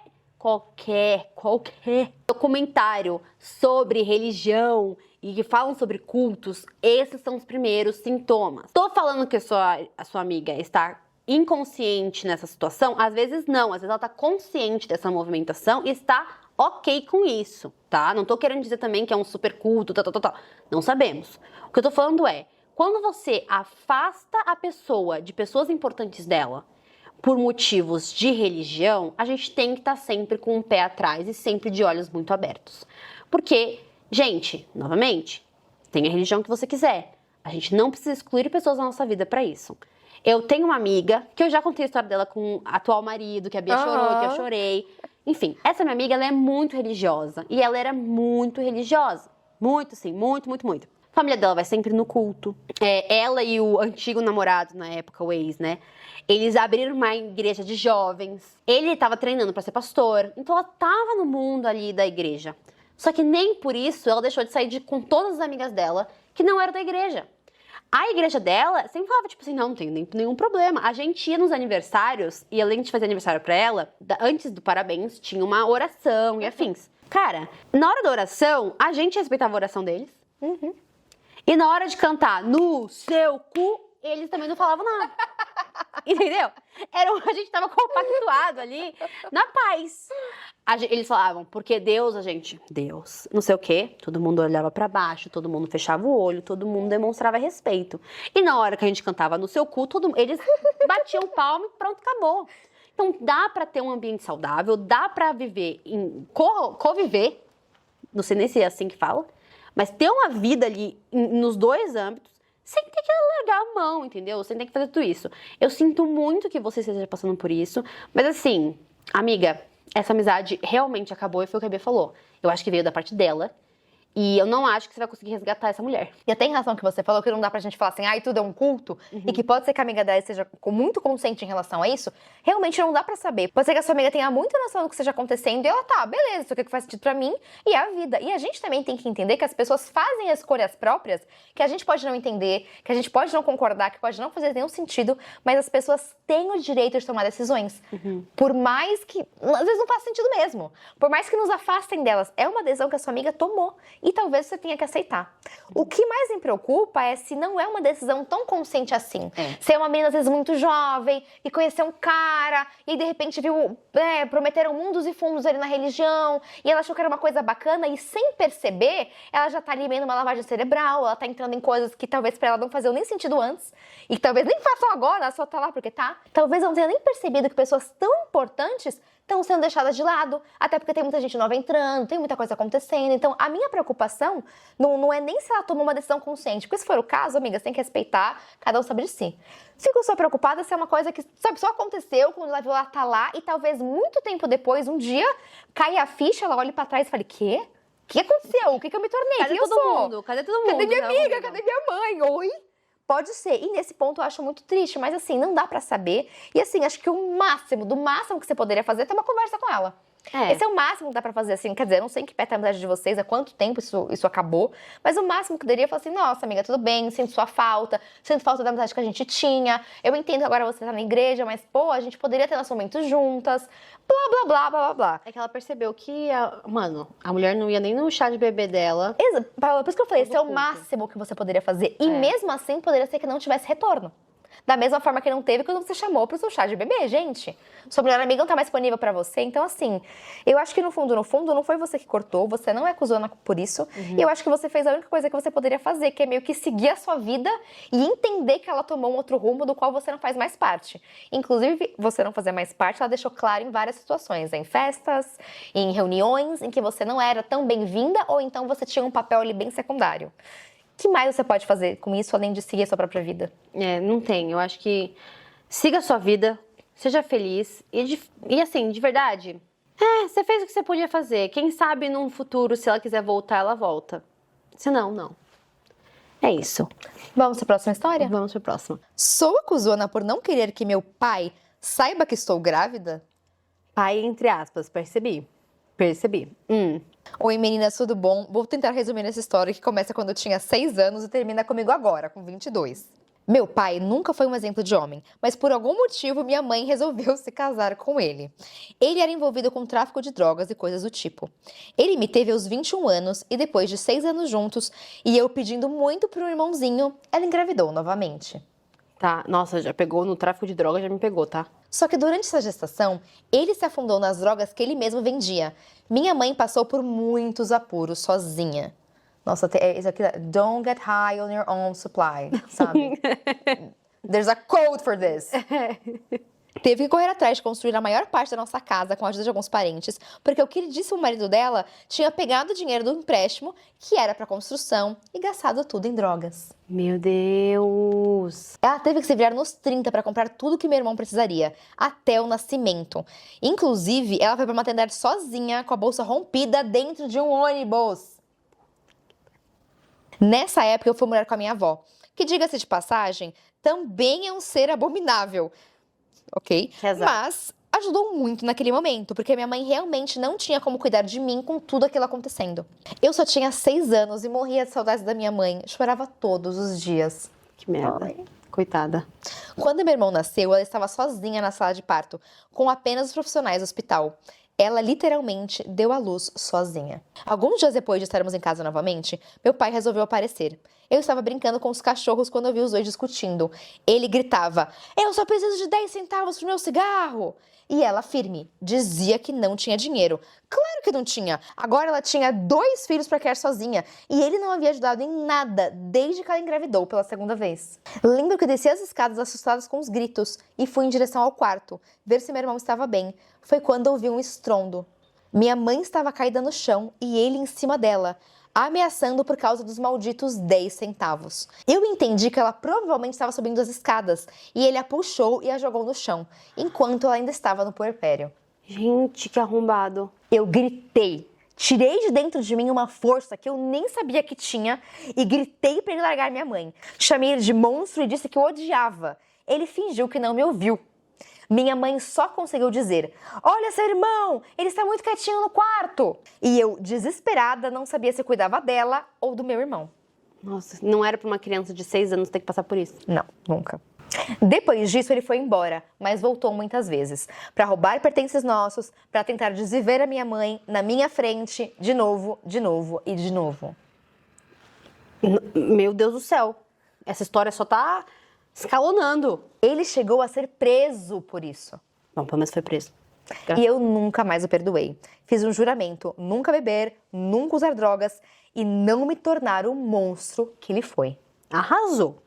documentário sobre religião e que falam sobre cultos, esses são os primeiros sintomas. Tô falando que a sua amiga está inconsciente nessa situação? Às vezes não, às vezes ela tá consciente dessa movimentação e está ok com isso, tá? Não tô querendo dizer também que é um super culto, tal. Não sabemos. O que eu tô falando é, quando você afasta a pessoa de pessoas importantes dela por motivos de religião, a gente tem que estar sempre com um pé atrás e sempre de olhos muito abertos. Porque, gente, novamente, tem a religião que você quiser. A gente não precisa excluir pessoas da nossa vida para isso. Eu tenho uma amiga, que eu já contei a história dela com o atual marido, que a Bia chorou, que eu chorei. Enfim, essa minha amiga, ela é muito religiosa. E ela era muito religiosa. Muito, sim, muito. A família dela vai sempre no culto. Ela e o antigo namorado, na época, o ex, né? Eles abriram uma igreja de jovens. Ele tava treinando pra ser pastor. Então ela tava no mundo ali da igreja. Só que nem por isso ela deixou de sair com todas as amigas dela que não eram da igreja. A igreja dela sempre falava, tipo assim, não tem nenhum problema. A gente ia nos aniversários, e além de fazer aniversário pra ela, antes do parabéns, tinha uma oração e afins. Cara, na hora da oração, a gente respeitava a oração deles. E na hora de cantar no seu cu, eles também não falavam nada. Entendeu? A gente tava compactuado ali na paz. Eles falavam, porque Deus, Deus, não sei o quê, todo mundo olhava pra baixo, todo mundo fechava o olho, todo mundo demonstrava respeito. E na hora que a gente cantava no seu cu, eles batiam palma e pronto, acabou. Então dá pra ter um ambiente saudável, dá pra viver, conviver, não sei nem se é assim que fala, mas ter uma vida ali nos dois âmbitos, sem ter que largar a mão, entendeu? Sem ter que fazer tudo isso. Eu sinto muito que você esteja passando por isso, mas assim, amiga, essa amizade realmente acabou e foi o que a Bia falou. Eu acho que veio da parte dela. E eu não acho que você vai conseguir resgatar essa mulher. E até em relação ao que você falou, que não dá pra gente falar assim, tudo é um culto, e que pode ser que a amiga dela esteja muito consciente em relação a isso, realmente não dá pra saber. Pode ser que a sua amiga tenha muita noção do que esteja acontecendo e ela beleza, isso aqui que faz sentido pra mim e é a vida. E a gente também tem que entender que as pessoas fazem escolhas próprias, que a gente pode não entender, que a gente pode não concordar, que pode não fazer nenhum sentido, mas as pessoas têm o direito de tomar decisões. Por mais que, às vezes não faz sentido mesmo, por mais que nos afastem delas, é uma decisão que a sua amiga tomou. E talvez você tenha que aceitar. O que mais me preocupa é se não é uma decisão tão consciente assim. Se é uma menina, às vezes, muito jovem, e conheceu um cara, e de repente viu, prometeram mundos e fundos ali na religião, e ela achou que era uma coisa bacana, e sem perceber, ela já tá ali meio numa lavagem cerebral, ela tá entrando em coisas que talvez pra ela não faziam nem sentido antes, e que talvez nem façam agora, ela só tá lá porque tá. Talvez ela não tenha nem percebido que pessoas tão importantes estão sendo deixadas de lado, até porque tem muita gente nova entrando, tem muita coisa acontecendo. Então, a minha preocupação não é nem se ela tomou uma decisão consciente, porque se for o caso, amiga, você tem que respeitar, cada um sabe de si. Fico só preocupada se é uma coisa que, sabe, só aconteceu quando ela viu ela tá lá e talvez muito tempo depois, um dia, cai a ficha, ela olha pra trás e fala, quê? O que aconteceu? O que eu me tornei? Cadê Quem eu todo sou? mundo? Cadê todo mundo? Cadê minha Tava amiga? comigo. Cadê minha mãe? Oi? Pode ser. E nesse ponto eu acho muito triste, mas assim, não dá pra saber. E assim, acho que o máximo, do máximo que você poderia fazer é ter uma conversa com ela. Esse é o máximo que dá pra fazer, assim, quer dizer, eu não sei em que pé tá a amizade de vocês, há quanto tempo isso acabou, mas o máximo que eu poderia falar assim, nossa, amiga, tudo bem, sinto sua falta, sinto falta da amizade que a gente tinha, eu entendo que agora você tá na igreja, mas, pô, a gente poderia ter nosso momento juntas, blá, blá, blá, blá, blá, blá. É que ela percebeu que, mano, a mulher não ia nem no chá de bebê dela. Por isso que eu falei, esse é o culto. máximo que você poderia fazer, e mesmo assim poderia ser que não tivesse retorno. Da mesma forma que não teve quando você chamou pro seu chá de bebê, gente. Sua melhor amiga não tá mais disponível pra você. Então, assim, eu acho que no fundo, não foi você que cortou, você não é cuzona por isso. E eu acho que você fez a única coisa que você poderia fazer, que é meio que seguir a sua vida e entender que ela tomou um outro rumo do qual você não faz mais parte. Inclusive, você não fazer mais parte, ela deixou claro em várias situações. Em festas, em reuniões, em que você não era tão bem-vinda ou então você tinha um papel ali bem secundário. O que mais você pode fazer com isso, além de seguir a sua própria vida? Não tem. Eu acho que siga a sua vida, seja feliz e assim, de verdade, você fez o que você podia fazer. Quem sabe num futuro, se ela quiser voltar, ela volta. Se não, não. É isso. Vamos para a próxima história? Vamos pra próxima. Sou acusona por não querer que meu pai saiba que estou grávida? Pai, entre aspas, percebi. Oi meninas, tudo bom? Vou tentar resumir essa história que começa quando eu tinha 6 anos e termina comigo agora, com 22. Meu pai nunca foi um exemplo de homem, mas por algum motivo minha mãe resolveu se casar com ele. Ele era envolvido com tráfico de drogas e coisas do tipo. Ele me teve aos 21 anos e depois de 6 anos juntos, e eu pedindo muito pro irmãozinho, ela engravidou novamente. Tá, nossa, já pegou no tráfico de drogas, já me pegou, tá? Só que durante essa gestação, ele se afundou nas drogas que ele mesmo vendia. Minha mãe passou por muitos apuros sozinha. Nossa, isso aqui, don't get high on your own supply, sabe? There's a code for this. Teve que correr atrás de construir a maior parte da nossa casa com a ajuda de alguns parentes, porque o queridíssimo marido dela tinha pegado o dinheiro do empréstimo, que era para construção, e gastado tudo em drogas. Meu Deus. Ela teve que se virar nos 30 para comprar tudo que meu irmão precisaria, até o nascimento. Inclusive, ela foi pra maternidade sozinha, com a bolsa rompida dentro de um ônibus. Nessa época, eu fui morar com a minha avó, que, diga-se de passagem, também é um ser abominável. Ok? Mas ajudou muito naquele momento, porque minha mãe realmente não tinha como cuidar de mim com tudo aquilo acontecendo. Eu só tinha 6 anos e morria de saudades da minha mãe. Chorava todos os dias. Que merda. Ai. Coitada. Quando meu irmão nasceu, ela estava sozinha na sala de parto, com apenas os profissionais do hospital. Ela literalmente deu à luz sozinha. Alguns dias depois de estarmos em casa novamente, meu pai resolveu aparecer. Eu estava brincando com os cachorros quando eu vi os dois discutindo. Ele gritava, eu só preciso de 10 centavos pro meu cigarro. E ela, firme, dizia que não tinha dinheiro. Claro que não tinha. Agora ela tinha 2 filhos para criar sozinha. E ele não havia ajudado em nada desde que ela engravidou pela 2ª vez. Lembro que desci as escadas assustadas com os gritos e fui em direção ao quarto, ver se meu irmão estava bem. Foi quando ouvi um estrondo. Minha mãe estava caída no chão e ele em cima dela, ameaçando por causa dos malditos 10 centavos. Eu entendi que ela provavelmente estava subindo as escadas e ele a puxou e a jogou no chão, enquanto ela ainda estava no puerpério. Gente, que arrombado. Eu gritei. Tirei de dentro de mim uma força que eu nem sabia que tinha e gritei para ele largar minha mãe. Chamei ele de monstro e disse que o odiava. Ele fingiu que não me ouviu. Minha mãe só conseguiu dizer, olha seu irmão, ele está muito quietinho no quarto. E eu, desesperada, não sabia se cuidava dela ou do meu irmão. Nossa, não era pra uma criança de 6 anos ter que passar por isso. Não, nunca. Depois disso, ele foi embora, mas voltou muitas vezes. Pra roubar pertences nossos, pra tentar desviver a minha mãe na minha frente, de novo e de novo. Meu Deus do céu. Essa história só tá escalonando. Ele chegou a ser preso por isso. Bom, pelo menos foi preso. E eu nunca mais o perdoei. Fiz um juramento, nunca beber, nunca usar drogas e não me tornar o monstro que ele foi. Arrasou.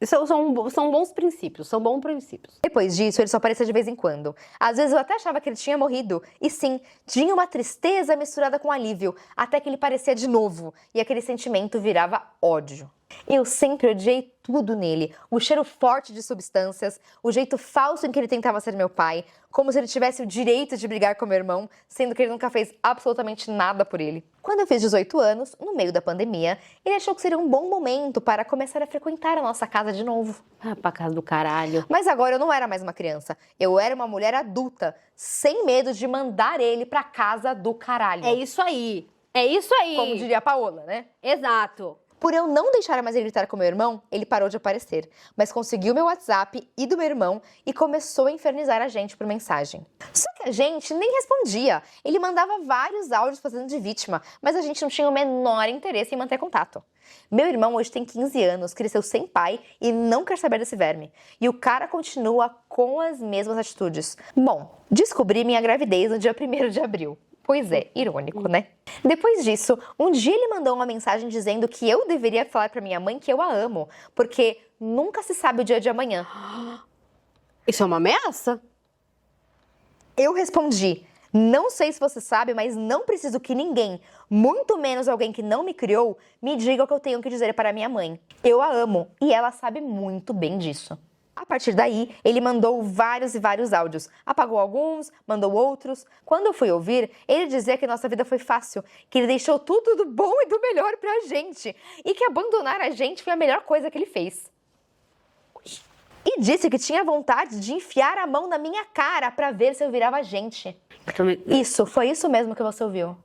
São bons princípios, são bons princípios. Depois disso, ele só aparecia de vez em quando. Às vezes eu até achava que ele tinha morrido. E sim, tinha uma tristeza misturada com alívio, até que ele parecia de novo. E aquele sentimento virava ódio. Eu sempre odiei tudo nele. O cheiro forte de substâncias, o jeito falso em que ele tentava ser meu pai, como se ele tivesse o direito de brigar com meu irmão, sendo que ele nunca fez absolutamente nada por ele. Quando eu fiz 18 anos, no meio da pandemia, ele achou que seria um bom momento para começar a frequentar a nossa casa de novo. Ah, pra casa do caralho. Mas agora eu não era mais uma criança. Eu era uma mulher adulta, sem medo de mandar ele pra casa do caralho. É isso aí. É isso aí. Como diria a Paola, né? Exato. Por eu não deixar mais ele gritar com meu irmão, ele parou de aparecer, mas conseguiu meu WhatsApp e do meu irmão e começou a infernizar a gente por mensagem. Só que a gente nem respondia. Ele mandava vários áudios fazendo de vítima, mas a gente não tinha o menor interesse em manter contato. Meu irmão hoje tem 15 anos, cresceu sem pai e não quer saber desse verme. E o cara continua com as mesmas atitudes. Bom, descobri minha gravidez no dia 1º de abril. Pois é, irônico, né? Depois disso, um dia ele mandou uma mensagem dizendo que eu deveria falar pra minha mãe que eu a amo, porque nunca se sabe o dia de amanhã. Isso é uma ameaça? Eu respondi, não sei se você sabe, mas não preciso que ninguém, muito menos alguém que não me criou, me diga o que eu tenho que dizer para minha mãe. Eu a amo e ela sabe muito bem disso. A partir daí, ele mandou vários e vários áudios. Apagou alguns, mandou outros. Quando eu fui ouvir, ele dizia que nossa vida foi fácil, que ele deixou tudo do bom e do melhor pra gente, e que abandonar a gente foi a melhor coisa que ele fez. E disse que tinha vontade de enfiar a mão na minha cara pra ver se eu virava gente. Foi isso mesmo que você ouviu.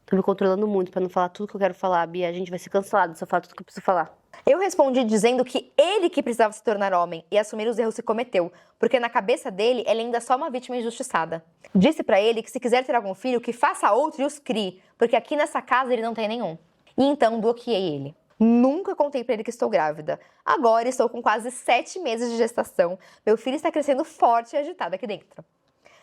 Tô me controlando muito pra não falar tudo que eu quero falar, Bia. A gente vai ser cancelado se eu falar tudo que eu preciso falar. Eu respondi dizendo que ele que precisava se tornar homem e assumir os erros que cometeu, porque na cabeça dele, ele ainda é só uma vítima injustiçada. Disse pra ele que se quiser ter algum filho, que faça outro e os crie, porque aqui nessa casa ele não tem nenhum. E então bloqueei ele. Nunca contei pra ele que estou grávida. Agora estou com quase 7 meses de gestação. Meu filho está crescendo forte e agitado aqui dentro.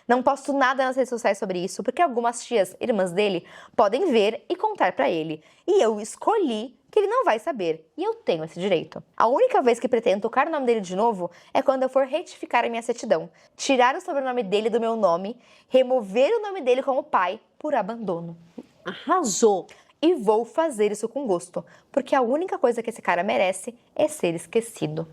Não posto nada nas redes sociais sobre isso, porque algumas tias, irmãs dele, podem ver e contar pra ele. E eu escolhi que ele não vai saber, e eu tenho esse direito. A única vez que pretendo tocar o nome dele de novo é quando eu for retificar a minha certidão, tirar o sobrenome dele do meu nome, remover o nome dele como pai por abandono. Arrasou! E vou fazer isso com gosto, porque a única coisa que esse cara merece é ser esquecido.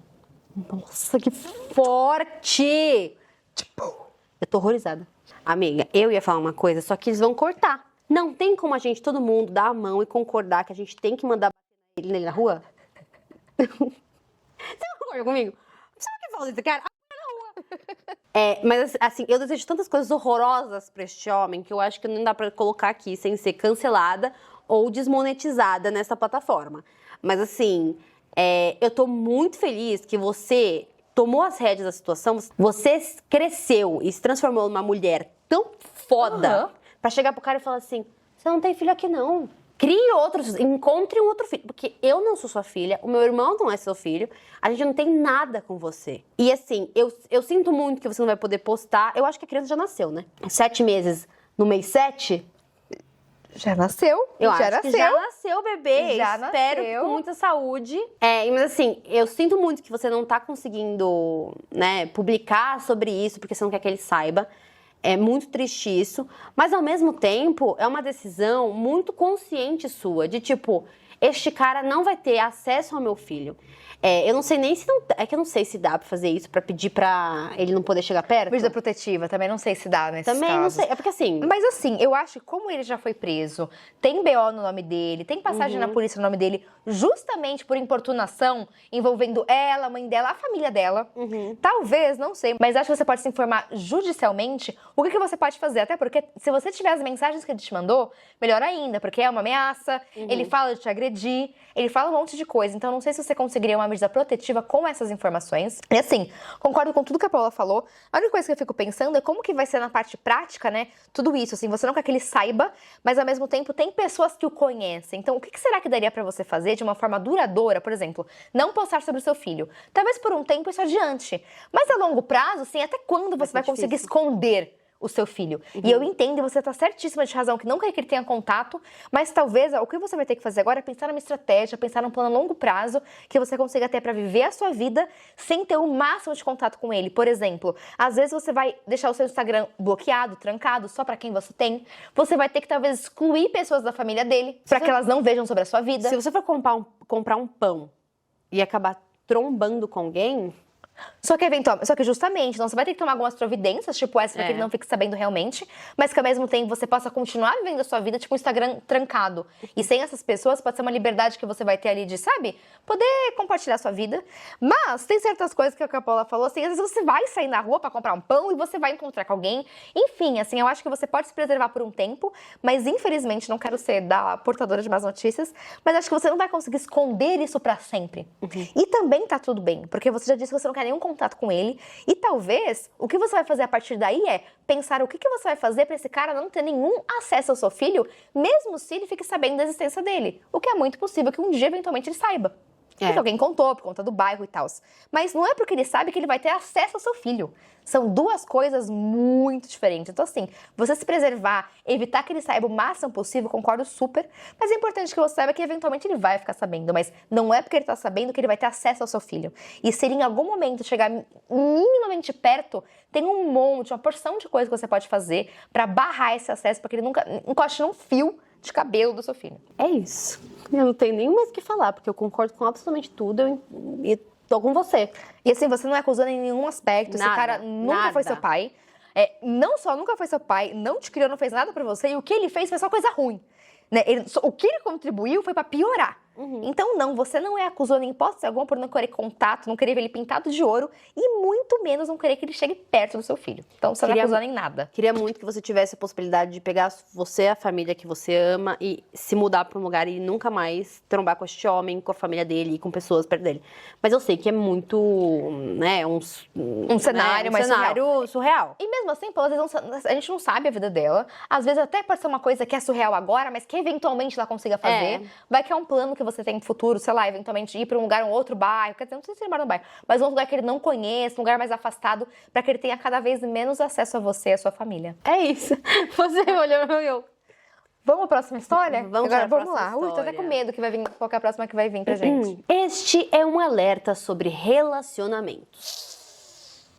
Nossa, que forte! Tipo, eu tô horrorizada. Amiga, eu ia falar uma coisa, só que eles vão cortar. Não tem como a gente, todo mundo, dar a mão e concordar que a gente tem que mandar ele nele na rua? Você concorda comigo? Sabe o que fala desse cara? Na rua. Mas assim, eu desejo tantas coisas horrorosas pra este homem que eu acho que não dá pra colocar aqui sem ser cancelada ou desmonetizada nessa plataforma. Mas assim, eu tô muito feliz que você tomou as rédeas da situação, você cresceu e se transformou numa mulher tão foda pra chegar pro cara e falar assim, você não tem filho aqui não. Crie outros, encontre um outro filho. Porque eu não sou sua filha, o meu irmão não é seu filho, a gente não tem nada com você. E assim, eu sinto muito que você não vai poder postar. Eu acho que a criança já nasceu, né? 7 meses no mês 7... Já nasceu, eu já acho nasceu. Que já nasceu, bebê. Já Espero nasceu. com muita saúde. Mas assim, eu sinto muito que você não tá conseguindo, né, publicar sobre isso, porque você não quer que ele saiba. É muito triste isso. Mas ao mesmo tempo, é uma decisão muito consciente sua, de tipo, este cara não vai ter acesso ao meu filho. Eu não sei nem se não... É que eu não sei se dá pra fazer isso, pra pedir pra ele não poder chegar perto. Medida protetiva, também não sei se dá nesses Também casos. não sei, é porque assim... Mas assim, eu acho que como ele já foi preso, tem BO no nome dele, tem passagem na polícia no nome dele, justamente por importunação, envolvendo ela, a mãe dela, a família dela. Talvez, não sei, mas acho que você pode se informar judicialmente o que você pode fazer. Até porque se você tiver as mensagens que ele te mandou, melhor ainda, porque é uma ameaça, ele fala de te agredir, ele fala um monte de coisa. Então não sei se você conseguiria uma medida protetiva com essas informações. E assim, concordo com tudo que a Paula falou. A única coisa que eu fico pensando é como que vai ser na parte prática, né? Tudo isso, assim, você não quer que ele saiba, mas ao mesmo tempo tem pessoas que o conhecem. Então, o que será que daria pra você fazer de uma forma duradoura? Por exemplo, não postar sobre o seu filho. Talvez por um tempo isso adiante. Mas a longo prazo, assim, até quando você vai conseguir esconder o seu filho. E eu entendo, e você tá certíssima de razão, que não quer que ele tenha contato, mas talvez o que você vai ter que fazer agora é pensar numa estratégia, pensar num plano a longo prazo que você consiga ter pra viver a sua vida sem ter o máximo de contato com ele. Por exemplo, às vezes você vai deixar o seu Instagram bloqueado, trancado, só pra quem você tem. Você vai ter que talvez excluir pessoas da família dele, pra que elas não vejam sobre a sua vida. Se você for comprar um pão e acabar trombando com alguém... Só que justamente, então você vai ter que tomar algumas providências, tipo essa, pra que ele não fique sabendo realmente, mas que ao mesmo tempo você possa continuar vivendo a sua vida, tipo um Instagram trancado. E sem essas pessoas, pode ser uma liberdade que você vai ter ali de, sabe, poder compartilhar a sua vida. Mas tem certas coisas que a Paula falou, assim, às vezes você vai sair na rua pra comprar um pão e você vai encontrar com alguém. Enfim, assim, eu acho que você pode se preservar por um tempo, mas infelizmente, não quero ser da portadora de más notícias, mas acho que você não vai conseguir esconder isso pra sempre. E também tá tudo bem, porque você já disse que você não quer nenhum contato com ele, e talvez o que você vai fazer a partir daí é pensar o que você vai fazer pra esse cara não ter nenhum acesso ao seu filho, mesmo se ele fique sabendo da existência dele. O que é muito possível que um dia, eventualmente, ele saiba. Porque alguém contou, por conta do bairro e tal. Mas não é porque ele sabe que ele vai ter acesso ao seu filho. São duas coisas muito diferentes. Então, assim, você se preservar, evitar que ele saiba o máximo possível, concordo super. Mas é importante que você saiba que, eventualmente, ele vai ficar sabendo. Mas não é porque ele tá sabendo que ele vai ter acesso ao seu filho. E se ele, em algum momento, chegar minimamente perto, tem um monte, uma porção de coisas que você pode fazer pra barrar esse acesso, pra que ele nunca encoste num fio de cabelo do seu filho. É isso. Eu não tenho nem mais o que falar, porque eu concordo com absolutamente tudo e tô com você. E assim, você não é acusando em nenhum aspecto. Esse cara nunca foi seu pai. Não só nunca foi seu pai, não te criou, não fez nada pra você. E o que ele fez foi só coisa ruim. Né? O que ele contribuiu foi pra piorar. Então, não, você não é acusado em hipótese alguma por não querer contato, não querer ver ele pintado de ouro e muito menos não querer que ele chegue perto do seu filho. Então, você não é acusado em nada. Queria muito que você tivesse a possibilidade de pegar você, a família que você ama e se mudar pra um lugar e nunca mais trombar com este homem, com a família dele e com pessoas perto dele. Mas eu sei que é muito, né, um cenário mais surreal. E mesmo assim, às vezes a gente não sabe a vida dela. Às vezes até pode ser uma coisa que é surreal agora, mas que eventualmente ela consiga fazer. Vai que é um plano que você tem no futuro, sei lá, eventualmente ir pra um lugar, um outro bairro, quer dizer, não sei se ele mora no bairro, mas um lugar que ele não conheça, um lugar mais afastado, pra que ele tenha cada vez menos acesso a você e a sua família. É isso. Você olhou eu. Vamos pra próxima história? Vamos lá. Ui, tô até com medo que vai vir, qual que é a próxima que vai vir pra gente. Este é um alerta sobre relacionamentos.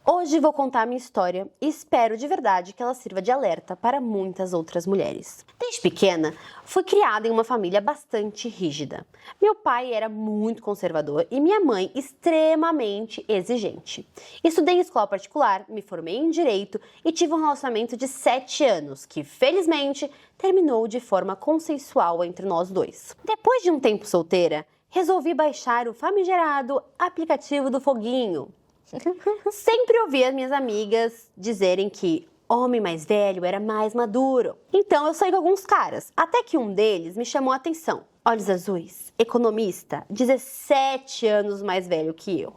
Hoje vou contar a minha história e espero de verdade que ela sirva de alerta para muitas outras mulheres. Desde pequena, fui criada em uma família bastante rígida. Meu pai era muito conservador e minha mãe extremamente exigente. Estudei em escola particular, me formei em Direito e tive um relacionamento de 7 anos, que felizmente terminou de forma consensual entre nós dois. Depois de um tempo solteira, resolvi baixar o famigerado aplicativo do foguinho. Sempre ouvi as minhas amigas dizerem que homem mais velho era mais maduro. Então eu saí com alguns caras, até que um deles me chamou a atenção. Olhos azuis, economista, 17 anos mais velho que eu.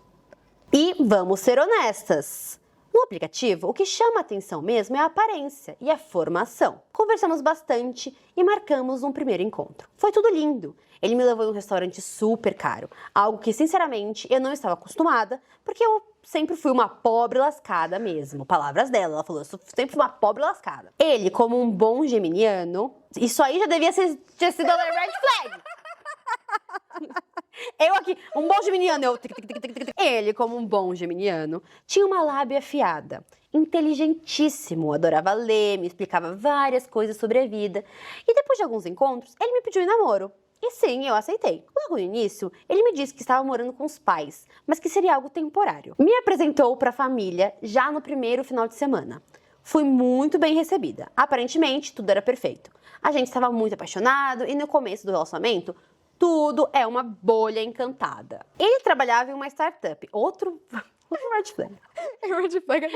E vamos ser honestas. No aplicativo, o que chama a atenção mesmo é a aparência e a formação. Conversamos bastante e marcamos um primeiro encontro. Foi tudo lindo. Ele me levou em um restaurante super caro, algo que, sinceramente, eu não estava acostumada, porque eu sempre fui uma pobre lascada mesmo. Palavras dela, ela falou, eu sempre fui uma pobre lascada. Ele, como um bom geminiano, isso aí já devia ter sido a red flag. Eu aqui, um bom geminiano, Ele, como um bom geminiano, tinha uma lábia afiada, inteligentíssimo, adorava ler, me explicava várias coisas sobre a vida. E depois de alguns encontros, ele me pediu em namoro. E sim, eu aceitei. Logo no início, ele me disse que estava morando com os pais, mas que seria algo temporário. Me apresentou para a família já no primeiro final de semana. Fui muito bem recebida. Aparentemente, tudo era perfeito. A gente estava muito apaixonado e no começo do relacionamento, tudo é uma bolha encantada. Ele trabalhava em uma startup. Outro red flag. Red flag.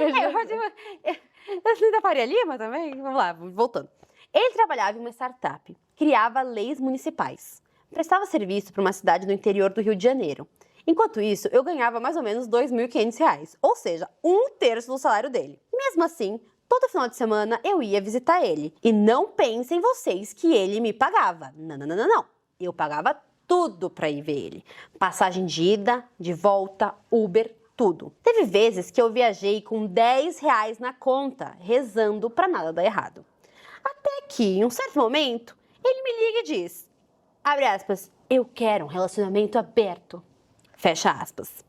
Você da Faria Lima também? Vamos lá, voltando. Ele trabalhava em uma startup, criava leis municipais, prestava serviço para uma cidade no interior do Rio de Janeiro. Enquanto isso, eu ganhava mais ou menos R$ 2.500, ou seja, 1/3 do salário dele. Mesmo assim, todo final de semana eu ia visitar ele. E não pensem vocês que ele me pagava. Não. Eu pagava tudo para ir ver ele. Passagem de ida, de volta, Uber, tudo. Teve vezes que eu viajei com R$ 10 na conta, rezando pra nada dar errado. Até que, em um certo momento, ele me liga e diz, abre aspas, eu quero um relacionamento aberto, fecha aspas.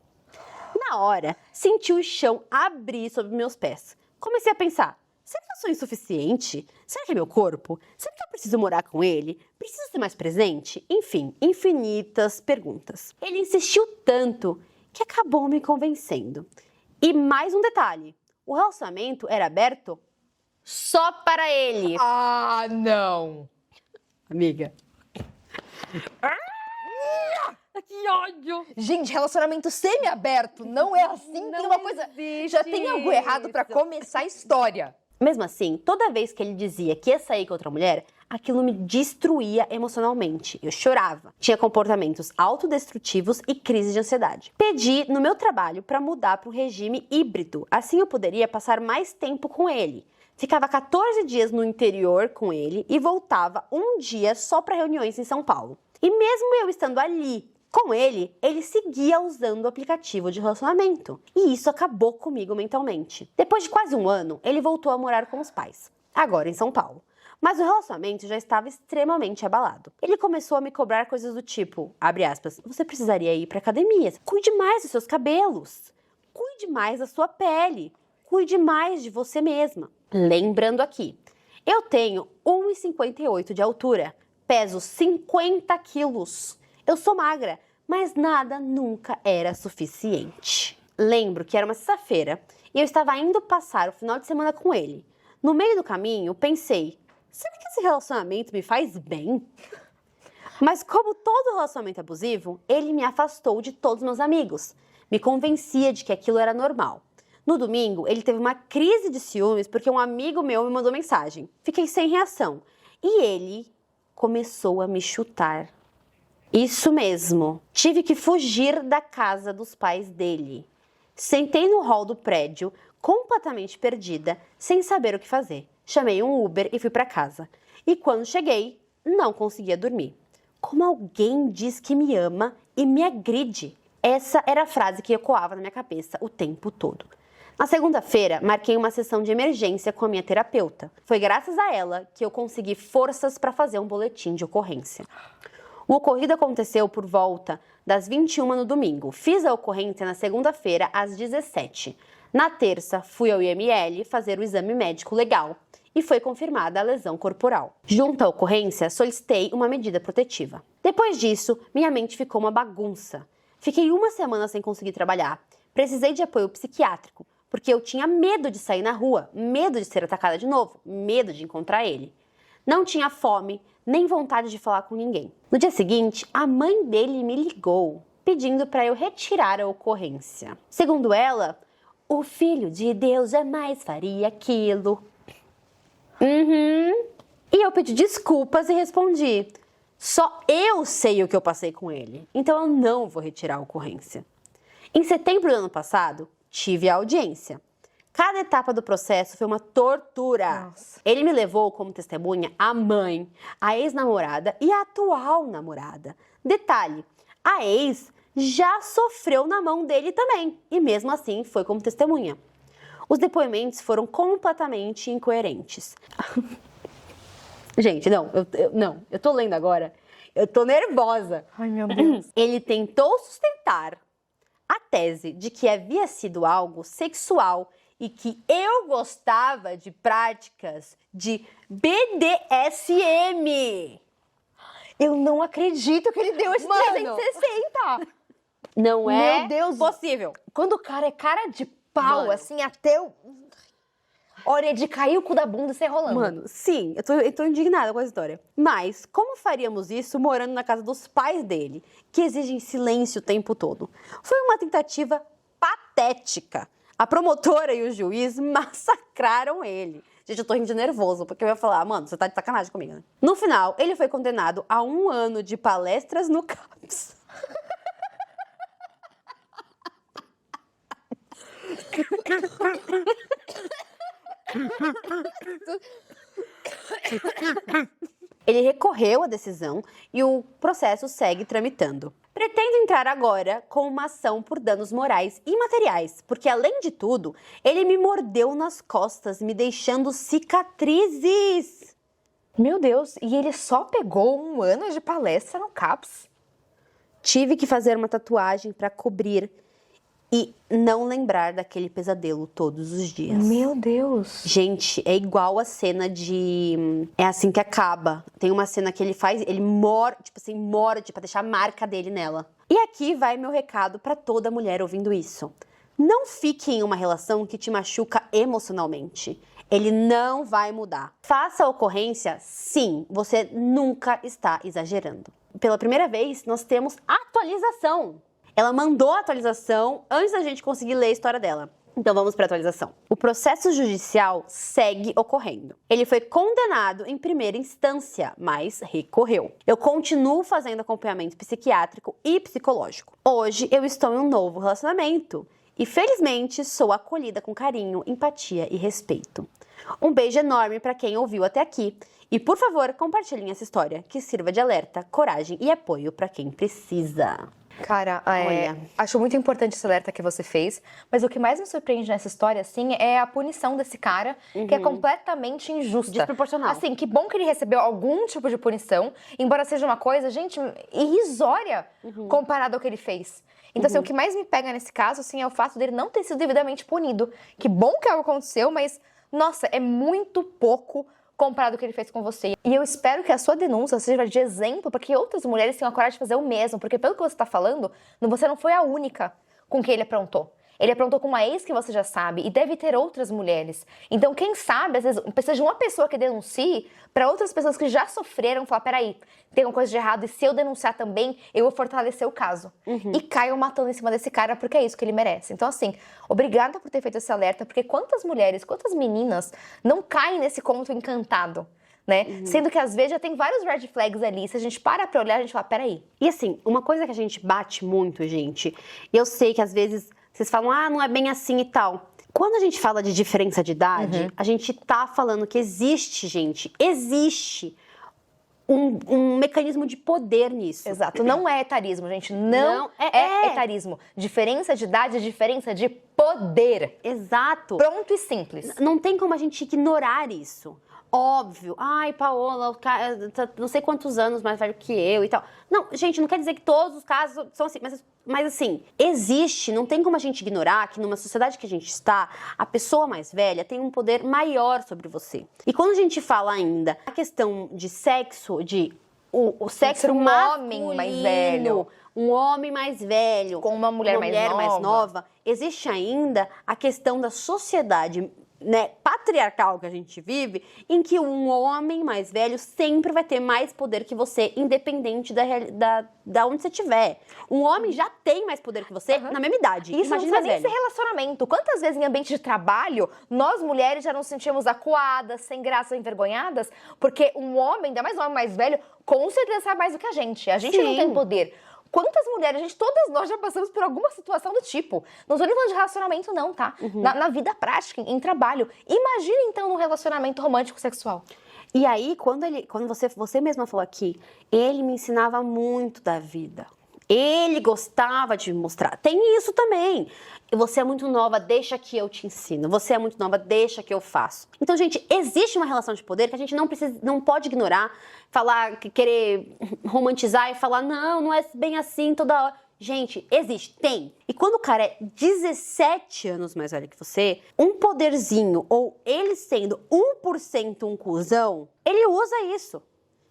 Na hora, senti o chão abrir sob meus pés. Comecei a pensar, será que eu sou insuficiente? Será que é meu corpo? Será que eu preciso morar com ele? Preciso ser mais presente? Enfim, infinitas perguntas. Ele insistiu tanto que acabou me convencendo. E mais um detalhe, o relacionamento era aberto só para ele. Ah, não! Amiga. Que ódio! Gente, relacionamento semi-aberto não é assim. Tem uma coisa. Já tem algo errado pra começar a história. Mesmo assim, toda vez que ele dizia que ia sair com outra mulher, aquilo me destruía emocionalmente. Eu chorava. Tinha comportamentos autodestrutivos e crise de ansiedade. Pedi no meu trabalho para mudar para um regime híbrido. Assim eu poderia passar mais tempo com ele. Ficava 14 dias no interior com ele e voltava um dia só para reuniões em São Paulo. E mesmo eu estando ali com ele, ele seguia usando o aplicativo de relacionamento. E isso acabou comigo mentalmente. Depois de quase um ano, ele voltou a morar com os pais, agora em São Paulo. Mas o relacionamento já estava extremamente abalado. Ele começou a me cobrar coisas do tipo, abre aspas, você precisaria ir para academia, cuide mais dos seus cabelos, cuide mais da sua pele, cuide mais de você mesma. Lembrando aqui, eu tenho 1,58 de altura, peso 50 quilos. Eu sou magra, mas nada nunca era suficiente. Lembro que era uma sexta-feira e eu estava indo passar o final de semana com ele. No meio do caminho, pensei, será que esse relacionamento me faz bem? Mas como todo relacionamento abusivo, ele me afastou de todos meus amigos. Me convencia de que aquilo era normal. No domingo, ele teve uma crise de ciúmes porque um amigo meu me mandou mensagem. Fiquei sem reação. E ele começou a me chutar. Isso mesmo. Tive que fugir da casa dos pais dele. Sentei no hall do prédio, completamente perdida, sem saber o que fazer. Chamei um Uber e fui para casa. E quando cheguei, não conseguia dormir. Como alguém diz que me ama e me agride? Essa era a frase que ecoava na minha cabeça o tempo todo. Na segunda-feira, marquei uma sessão de emergência com a minha terapeuta. Foi graças a ela que eu consegui forças para fazer um boletim de ocorrência. O ocorrido aconteceu por volta das 21h no domingo. Fiz a ocorrência na segunda-feira às 17h. Na terça, fui ao IML fazer o exame médico legal e foi confirmada a lesão corporal. Junto à ocorrência, solicitei uma medida protetiva. Depois disso, minha mente ficou uma bagunça. Fiquei uma semana sem conseguir trabalhar. Precisei de apoio psiquiátrico, porque eu tinha medo de sair na rua, medo de ser atacada de novo, medo de encontrar ele. Não tinha fome, nem vontade de falar com ninguém. No dia seguinte, a mãe dele me ligou, pedindo para eu retirar a ocorrência. Segundo ela, o filho de Deus jamais faria aquilo. E eu pedi desculpas e respondi, só eu sei o que eu passei com ele, então eu não vou retirar a ocorrência. Em setembro do ano passado, tive a audiência. Cada etapa do processo foi uma tortura. Nossa. Ele me levou como testemunha a mãe, a ex-namorada e a atual namorada. Detalhe, a ex já sofreu na mão dele também e mesmo assim foi como testemunha. Os depoimentos foram completamente incoerentes. Gente, eu tô lendo agora, eu tô nervosa. Ai, meu Deus. Ele tentou sustentar a tese de que havia sido algo sexual e que eu gostava de práticas de BDSM. Eu não acredito que ele deu esse 360. Não é Meu Deus. possível. Quando o cara é cara de pau, Mano. assim, até o... Hora de cair o cu da bunda e sair rolando. Mano, sim, eu tô indignada com a história. Mas como faríamos isso morando na casa dos pais dele, que exigem silêncio o tempo todo? Foi uma tentativa patética. A promotora e o juiz massacraram ele. Gente, eu tô rindo de nervoso, porque eu ia falar, mano, você tá de sacanagem comigo, né? No final, ele foi condenado a 1 ano de palestras no CAPS. Ele recorreu à decisão e o processo segue tramitando. Pretendo entrar agora com uma ação por danos morais e materiais, porque além de tudo, ele me mordeu nas costas, me deixando cicatrizes. Meu Deus, e ele só pegou 1 ano de palestra no CAPS? Tive que fazer uma tatuagem para cobrir e não lembrar daquele pesadelo todos os dias. Meu Deus. Gente, é igual a cena de... É assim que acaba. Tem uma cena que ele faz, ele morde pra deixar a marca dele nela. E aqui vai meu recado pra toda mulher ouvindo isso. Não fique em uma relação que te machuca emocionalmente. Ele não vai mudar. Faça a ocorrência, sim, você nunca está exagerando. Pela primeira vez, nós temos atualização. Ela mandou a atualização antes da gente conseguir ler a história dela. Então vamos para a atualização. O processo judicial segue ocorrendo. Ele foi condenado em primeira instância, mas recorreu. Eu continuo fazendo acompanhamento psiquiátrico e psicológico. Hoje eu estou em um novo relacionamento e felizmente sou acolhida com carinho, empatia e respeito. Um beijo enorme para quem ouviu até aqui. E por favor, compartilhem essa história que sirva de alerta, coragem e apoio para quem precisa. Cara, Olha, acho muito importante esse alerta que você fez, mas o que mais me surpreende nessa história, assim, é a punição desse cara, que é completamente injusta. Desproporcional. Assim, que bom que ele recebeu algum tipo de punição, embora seja uma coisa, gente, irrisória comparado ao que ele fez. Então, assim, o que mais me pega nesse caso, assim, é o fato dele não ter sido devidamente punido. Que bom que algo aconteceu, mas, nossa, é muito pouco comparado ao que ele fez com você. E eu espero que a sua denúncia seja de exemplo para que outras mulheres tenham a coragem de fazer o mesmo, porque pelo que você está falando, você não foi a única com que ele aprontou. Ele aprontou com uma ex que você já sabe e deve ter outras mulheres. Então, quem sabe, às vezes, precisa de uma pessoa que denuncie para outras pessoas que já sofreram falar, peraí, tem uma coisa de errado e se eu denunciar também, eu vou fortalecer o caso. E caiam matando em cima desse cara porque é isso que ele merece. Então, assim, obrigada por ter feito esse alerta, porque quantas mulheres, quantas meninas não caem nesse conto encantado, né? Sendo que às vezes já tem vários red flags ali. Se a gente para pra olhar, a gente fala, peraí. E assim, uma coisa que a gente bate muito, gente, e eu sei que às vezes vocês falam, não é bem assim e tal. Quando a gente fala de diferença de idade, a gente tá falando que existe um mecanismo de poder nisso. Exato, não é etarismo, gente, não é etarismo. Diferença de idade é diferença de poder. Exato. Pronto e simples. Não tem como a gente ignorar isso. Óbvio. Ai, Paola, o cara, não sei quantos anos mais velho que eu e tal. Não, gente, não quer dizer que todos os casos são assim, mas assim, existe, não tem como a gente ignorar que numa sociedade que a gente está, a pessoa mais velha tem um poder maior sobre você. E quando a gente fala ainda a questão de sexo, o sexo ser um masculino, homem mais velho, um homem mais velho com uma mulher mais nova, existe ainda a questão da sociedade, né, patriarcal que a gente vive, em que um homem mais velho sempre vai ter mais poder que você, independente da onde você estiver. Um homem já tem mais poder que você na mesma idade. Isso Imagina não precisa nem ser relacionamento. Quantas vezes em ambiente de trabalho, nós mulheres já nos sentimos acuadas, sem graça, envergonhadas, porque um homem, ainda mais um homem mais velho, com certeza sabe mais do que a gente. A gente não tem poder. Quantas mulheres, gente, todas nós já passamos por alguma situação do tipo. Não estou nem falando de relacionamento não, tá? Na vida prática, em trabalho. Imagina, então, num relacionamento romântico sexual. E aí, quando você mesma falou aqui, ele me ensinava muito da vida. Ele gostava de me mostrar. Tem isso também. Você é muito nova, deixa que eu te ensino. Você é muito nova, deixa que eu faço. Então, gente, existe uma relação de poder que a gente não pode ignorar, falar, querer romantizar e falar, não é bem assim toda hora. Gente, existe, tem. E quando o cara é 17 anos mais velho que você, um poderzinho, ou ele sendo 1% um cuzão, ele usa isso.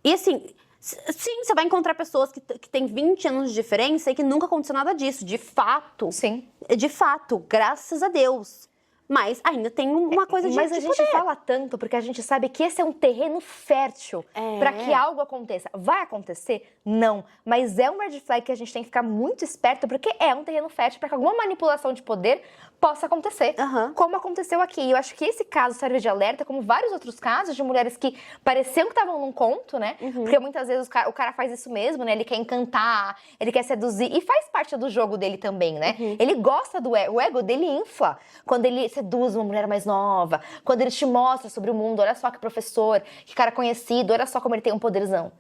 E assim, sim, você vai encontrar pessoas que têm 20 anos de diferença e que nunca aconteceu nada disso, de fato. Sim. De fato, graças a Deus. Mas ainda tem uma coisa de Mas a gente fala tanto porque a gente sabe que esse é um terreno fértil para que algo aconteça. Vai acontecer? Não. Mas é um red flag que a gente tem que ficar muito esperto porque é um terreno fértil para que alguma manipulação de poder possa acontecer. Como aconteceu aqui. E eu acho que esse caso serve de alerta, como vários outros casos de mulheres que pareciam que estavam num conto, né? Porque muitas vezes o cara faz isso mesmo, né? Ele quer encantar, ele quer seduzir. E faz parte do jogo dele também, né? Ele gosta do ego. O ego dele infla. Quando ele seduz uma mulher mais nova, quando ele te mostra sobre o mundo, olha só que professor, que cara conhecido, olha só como ele tem um poderzão.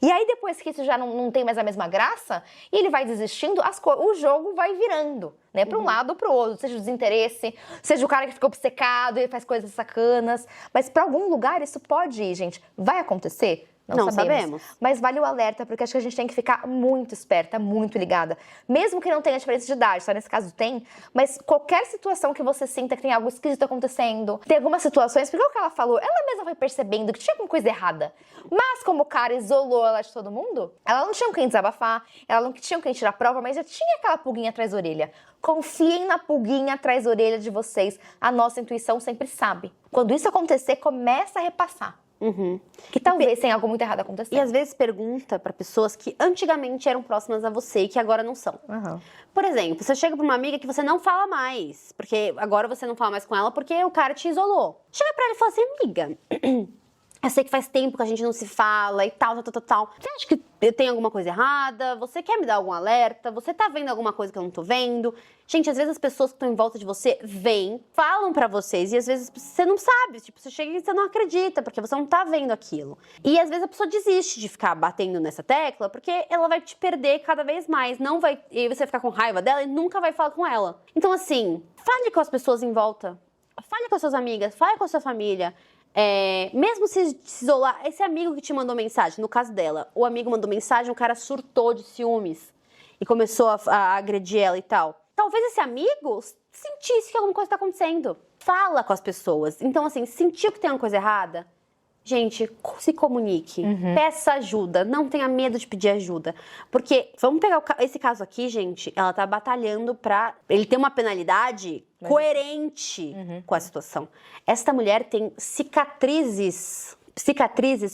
E aí depois que isso já não tem mais a mesma graça, e ele vai desistindo, o jogo vai virando, né, para um lado ou para o outro, seja o desinteresse, seja o cara que fica obcecado e faz coisas sacanas, mas para algum lugar isso pode ir, gente. Vai acontecer? Não sabemos. Mas vale o alerta, porque acho que a gente tem que ficar muito esperta, muito ligada. Mesmo que não tenha diferença de idade, só nesse caso tem, mas qualquer situação que você sinta que tem algo esquisito acontecendo, tem algumas situações, porque o que ela falou, ela mesma foi percebendo que tinha alguma coisa errada. Mas como o cara isolou ela de todo mundo, ela não tinha com quem desabafar, ela não tinha com quem tirar prova, mas já tinha aquela pulguinha atrás da orelha. Confiem na pulguinha atrás da orelha de vocês. A nossa intuição sempre sabe. Quando isso acontecer, começa a repassar. Que talvez tenha algo muito errado acontecendo. E às vezes pergunta pra pessoas que antigamente eram próximas a você e que agora não são. Por exemplo, você chega pra uma amiga que você não fala mais, porque agora você não fala mais com ela porque o cara te isolou. Chega pra ela e fala assim, amiga, eu sei que faz tempo que a gente não se fala e tal. Você acha que eu tenho alguma coisa errada? Você quer me dar algum alerta? Você tá vendo alguma coisa que eu não tô vendo? Gente, às vezes as pessoas que estão em volta de você vêm, falam pra vocês e às vezes você não sabe. Tipo, você chega e você não acredita porque você não tá vendo aquilo. E às vezes a pessoa desiste de ficar batendo nessa tecla porque ela vai te perder cada vez mais. Não vai, e você vai ficar com raiva dela e nunca vai falar com ela. Então assim, fale com as pessoas em volta. Fale com as suas amigas, fale com a sua família. Mesmo se isolar, esse amigo que te mandou mensagem, no caso dela, o amigo mandou mensagem, o cara surtou de ciúmes e começou a agredir ela e tal. Talvez esse amigo sentisse que alguma coisa está acontecendo. Fala com as pessoas. Então, assim, sentiu que tem uma coisa errada? Gente, se comunique. Peça ajuda. Não tenha medo de pedir ajuda. Porque, vamos pegar esse caso aqui, gente. Ela tá batalhando pra ele ter uma penalidade coerente com a situação. Esta mulher tem cicatrizes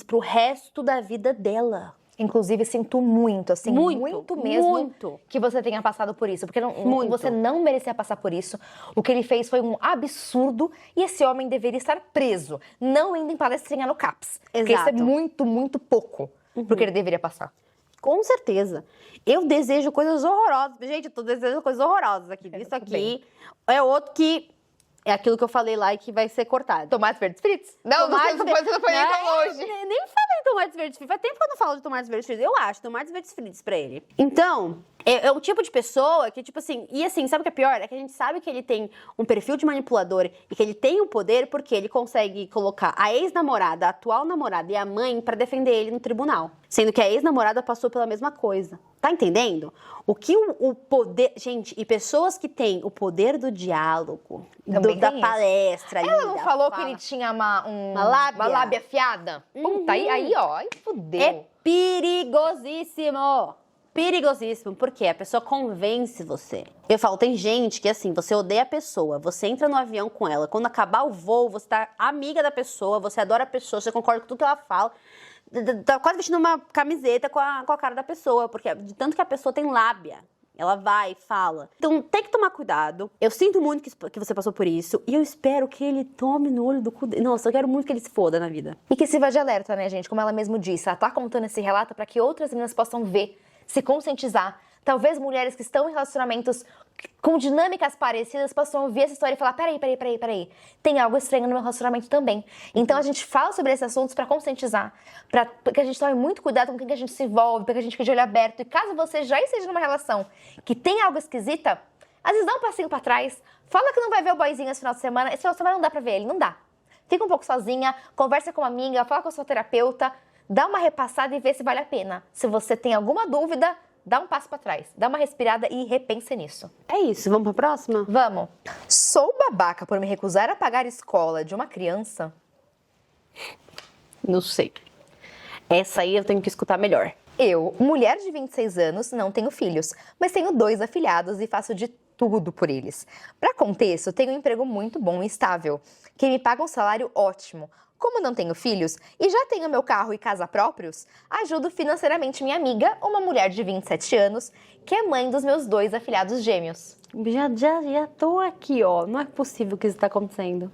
pro resto da vida dela. Inclusive, sinto muito, assim, muito mesmo que você tenha passado por isso. Porque você não merecia passar por isso. O que ele fez foi um absurdo e esse homem deveria estar preso, não indo em palestrinha no CAPS. Exato. Porque isso é muito, muito pouco pro que ele deveria passar. Com certeza. Eu desejo coisas horrorosas. Gente, eu tô desejando coisas horrorosas aqui. Isso aqui é outro que... É aquilo que eu falei lá e que vai ser cortado. Tomates verdes fritos? Não, você não foi nem tão longe. Nem falei de tomates verdes fritos. Faz tempo que eu não falo de tomates verdes fritos. Eu acho tomates verdes fritos pra ele. Então, é o tipo de pessoa que, tipo assim... E assim, sabe o que é pior? É que a gente sabe que ele tem um perfil de manipulador e que ele tem o poder porque ele consegue colocar a ex-namorada, a atual namorada e a mãe pra defender ele no tribunal. Sendo que a ex-namorada passou pela mesma coisa. Tá entendendo? O que o poder... Gente, e pessoas que têm o poder do diálogo, da palestra... Ela não falou que ele tinha uma lábia afiada? Puta, aí ó, aí fudeu. É perigosíssimo. Perigosíssimo, porque a pessoa convence você. Eu falo, tem gente que assim, você odeia a pessoa, você entra no avião com ela, quando acabar o voo, você tá amiga da pessoa, você adora a pessoa, você concorda com tudo que ela fala, tá quase vestindo uma camiseta com a cara da pessoa, porque de tanto que a pessoa tem lábia. Ela vai e fala. Então tem que tomar cuidado. Eu sinto muito que você passou por isso. E eu espero que ele tome no olho do cu dele. Nossa, eu quero muito que ele se foda na vida. E que sirva de alerta, né, gente? Como ela mesmo disse, ela tá contando esse relato para que outras meninas possam ver, se conscientizar. Talvez mulheres que estão em relacionamentos com dinâmicas parecidas possam ouvir essa história e falar, peraí. Tem algo estranho no meu relacionamento também. Então a gente fala sobre esses assuntos pra conscientizar, pra que a gente tome muito cuidado com quem que a gente se envolve, pra que a gente fique de olho aberto. E caso você já esteja numa relação que tem algo esquisita, às vezes dá um passinho pra trás, fala que não vai ver o boyzinho esse final de semana. Esse final de semana não dá pra ver ele, não dá. Fica um pouco sozinha, conversa com uma amiga, fala com a sua terapeuta, dá uma repassada e vê se vale a pena. Se você tem alguma dúvida, dá um passo pra trás, dá uma respirada e repense nisso. É isso, vamos pra próxima? Vamos. Sou babaca por me recusar a pagar a escola de uma criança? Não sei. Essa aí eu tenho que escutar melhor. Eu, mulher de 26 anos, não tenho filhos, mas tenho 2 afilhados e faço de tudo por eles. Para contexto, tenho um emprego muito bom e estável, que me paga um salário ótimo. Como não tenho filhos e já tenho meu carro e casa próprios, ajudo financeiramente minha amiga, uma mulher de 27 anos, que é mãe dos meus 2 afilhados gêmeos. Já tô aqui, ó. Não é possível que isso tá acontecendo.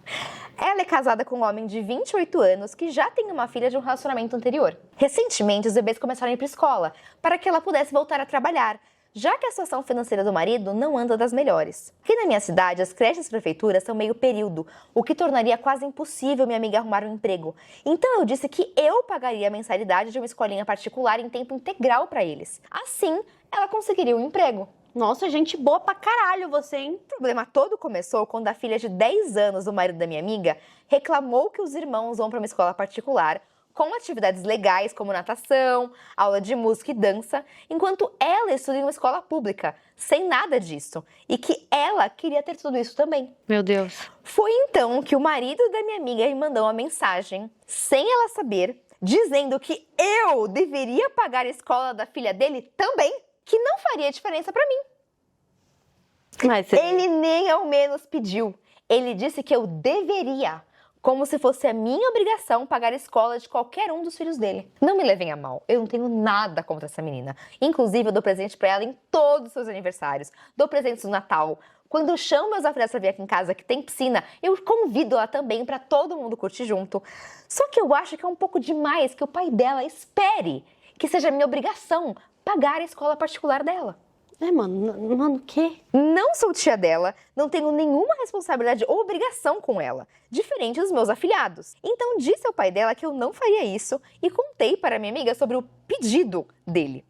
Ela é casada com um homem de 28 anos que já tem uma filha de um relacionamento anterior. Recentemente, os bebês começaram a ir para escola, para que ela pudesse voltar a trabalhar. já que a situação financeira do marido não anda das melhores. Aqui na minha cidade, as creches das prefeituras são meio período, o que tornaria quase impossível minha amiga arrumar um emprego. Então eu disse que eu pagaria a mensalidade de uma escolinha particular em tempo integral para eles. Assim, ela conseguiria um emprego. Nossa, gente boa pra caralho você, hein? O problema todo começou quando a filha de 10 anos do marido da minha amiga reclamou que os irmãos vão para uma escola particular com atividades legais como natação, aula de música e dança, enquanto ela estuda em uma escola pública, sem nada disso, e que ela queria ter tudo isso também. Meu Deus. Foi então que o marido da minha amiga me mandou uma mensagem, sem ela saber, dizendo que eu deveria pagar a escola da filha dele também, que não faria diferença pra mim. Mas Ele nem ao menos pediu. Ele disse que eu deveria, como se fosse a minha obrigação pagar a escola de qualquer um dos filhos dele. Não me levem a mal, eu não tenho nada contra essa menina. Inclusive, eu dou presente pra ela em todos os seus aniversários. Dou presentes no Natal. Quando eu chamo meus afilhados pra vir aqui em casa que tem piscina, eu convido ela também pra todo mundo curtir junto. Só que eu acho que é um pouco demais que o pai dela espere que seja minha obrigação pagar a escola particular dela. Mano, o quê? Não sou tia dela, não tenho nenhuma responsabilidade ou obrigação com ela, diferente dos meus afilhados. Então disse ao pai dela que eu não faria isso e contei para minha amiga sobre o pedido dele.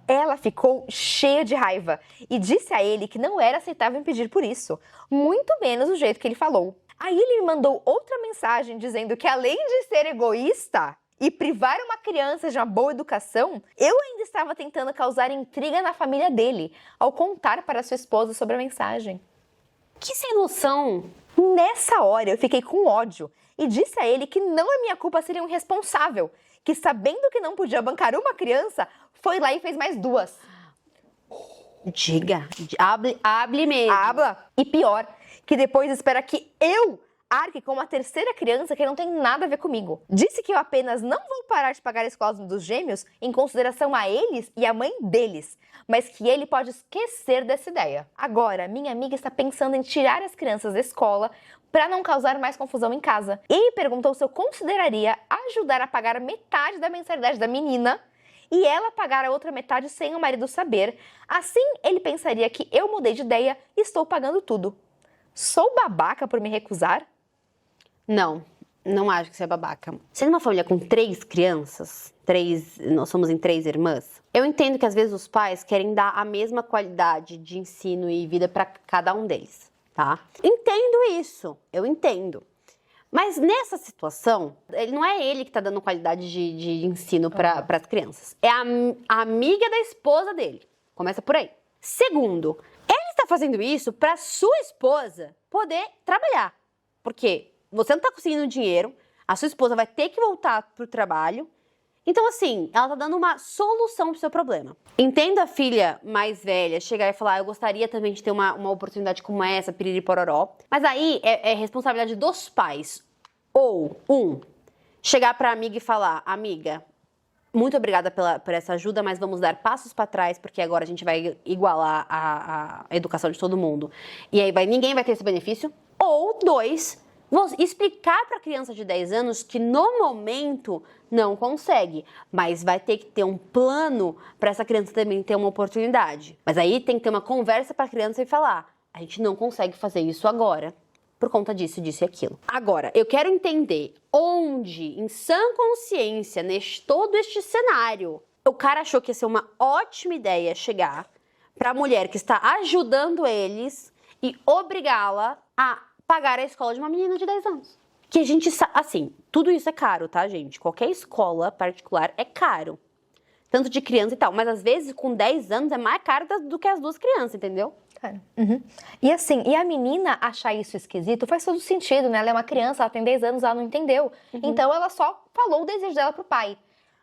Ela ficou cheia de raiva e disse a ele que não era aceitável me pedir por isso, muito menos o jeito que ele falou. Aí ele me mandou outra mensagem dizendo que além de ser egoísta e privar uma criança de uma boa educação, eu ainda estava tentando causar intriga na família dele, ao contar para sua esposa sobre a mensagem. Que sem noção. Nessa hora eu fiquei com ódio e disse a ele que não é minha culpa ser um irresponsável, que sabendo que não podia bancar uma criança, foi lá e fez mais 2. Diga, hable mesmo. Habla. E pior, que depois espera que eu arque com uma terceira criança que não tem nada a ver comigo. Disse que eu apenas não vou parar de pagar a escola dos gêmeos em consideração a eles e a mãe deles, mas que ele pode esquecer dessa ideia. Agora, minha amiga está pensando em tirar as crianças da escola para não causar mais confusão em casa. E me perguntou se eu consideraria ajudar a pagar metade da mensalidade da menina e ela pagar a outra metade sem o marido saber. Assim, ele pensaria que eu mudei de ideia e estou pagando tudo. Sou babaca por me recusar? Não acho que você é babaca. Sendo uma família com 3 crianças, nós somos em 3 irmãs, eu entendo que às vezes os pais querem dar a mesma qualidade de ensino e vida para cada um deles, tá? Entendo isso, eu entendo. Mas nessa situação, não é ele que tá dando qualidade de ensino para as crianças. É a amiga da esposa dele. Começa por aí. Segundo, ele está fazendo isso para sua esposa poder trabalhar. Porque você não tá conseguindo dinheiro, a sua esposa vai ter que voltar pro trabalho. Então, assim, ela tá dando uma solução pro seu problema. Entendo a filha mais velha chegar e falar, eu gostaria também de ter uma oportunidade como essa, piriri pororó. Mas aí é responsabilidade dos pais. Ou, chegar pra amiga e falar, amiga, muito obrigada por essa ajuda, mas vamos dar passos pra trás, porque agora a gente vai igualar a educação de todo mundo. E aí ninguém vai ter esse benefício. Ou 2, vou explicar para a criança de 10 anos que no momento não consegue, mas vai ter que ter um plano para essa criança também ter uma oportunidade. Mas aí tem que ter uma conversa para a criança e falar, a gente não consegue fazer isso agora, por conta disso, disso e aquilo. Agora, eu quero entender onde, em sã consciência, todo este cenário, o cara achou que ia ser uma ótima ideia chegar para a mulher que está ajudando eles e obrigá-la a pagar a escola de uma menina de 10 anos. Que a gente sabe, assim, tudo isso é caro, tá, gente? Qualquer escola particular é caro. Tanto de criança e tal. Mas às vezes, com 10 anos, é mais caro do que as 2 crianças, entendeu? Cara. E assim, e a menina achar isso esquisito faz todo sentido, né? Ela é uma criança, ela tem 10 anos, ela não entendeu. Então ela só falou o desejo dela pro pai.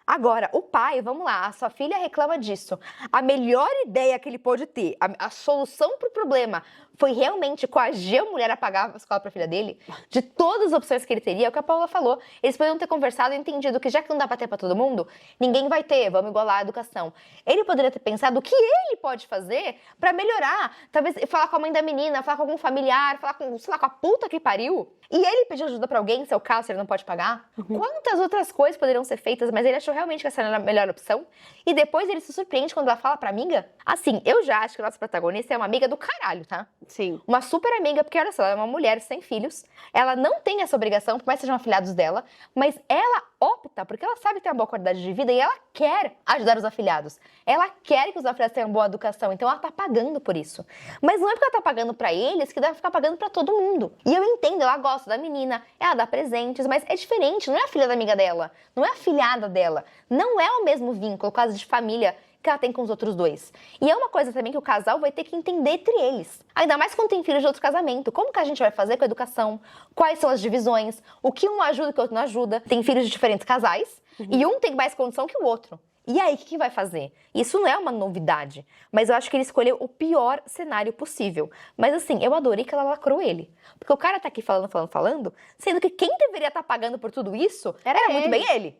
Agora, o pai, vamos lá, a sua filha reclama disso. A melhor ideia que ele pode ter, a solução pro problema, foi realmente coagir a mulher a pagar a escola pra filha dele, de todas as opções que ele teria, é o que a Paula falou. Eles poderiam ter conversado e entendido que já que não dá pra ter pra todo mundo, ninguém vai ter, vamos igualar a educação. Ele poderia ter pensado o que ele pode fazer pra melhorar. Talvez falar com a mãe da menina, falar com algum familiar, falar com, sei lá, com a puta que pariu. E ele pedir ajuda pra alguém, em seu caso, se ele não pode pagar. Quantas outras coisas poderiam ser feitas, mas ele achou realmente que essa era a melhor opção. E depois ele se surpreende quando ela fala pra amiga. Assim, eu já acho que a nossa protagonista é uma amiga do caralho, tá? Sim. Uma super amiga, porque olha só, ela é uma mulher sem filhos. Ela não tem essa obrigação, por mais que sejam afilhados dela. Mas ela opta, porque ela sabe que tem uma boa qualidade de vida e ela quer ajudar os afilhados. Ela quer que os afilhados tenham boa educação, então ela tá pagando por isso. Mas não é porque ela tá pagando pra eles que deve ficar pagando pra todo mundo. E eu entendo, ela gosta da menina, ela dá presentes, mas é diferente, não é a filha da amiga dela, não é a filhada dela, não é o mesmo vínculo, quase de família que ela tem com os outros dois. E é uma coisa também que o casal vai ter que entender entre eles. Ainda mais quando tem filhos de outro casamento. Como que a gente vai fazer com a educação? Quais são as divisões? O que um ajuda e o que o outro não ajuda? Tem filhos de diferentes casais e um tem mais condição que o outro. E aí, o que vai fazer? Isso não é uma novidade, mas eu acho que ele escolheu o pior cenário possível. Mas assim, eu adorei que ela lacrou ele. Porque o cara tá aqui falando, sendo que quem deveria estar pagando por tudo isso era muito bem ele.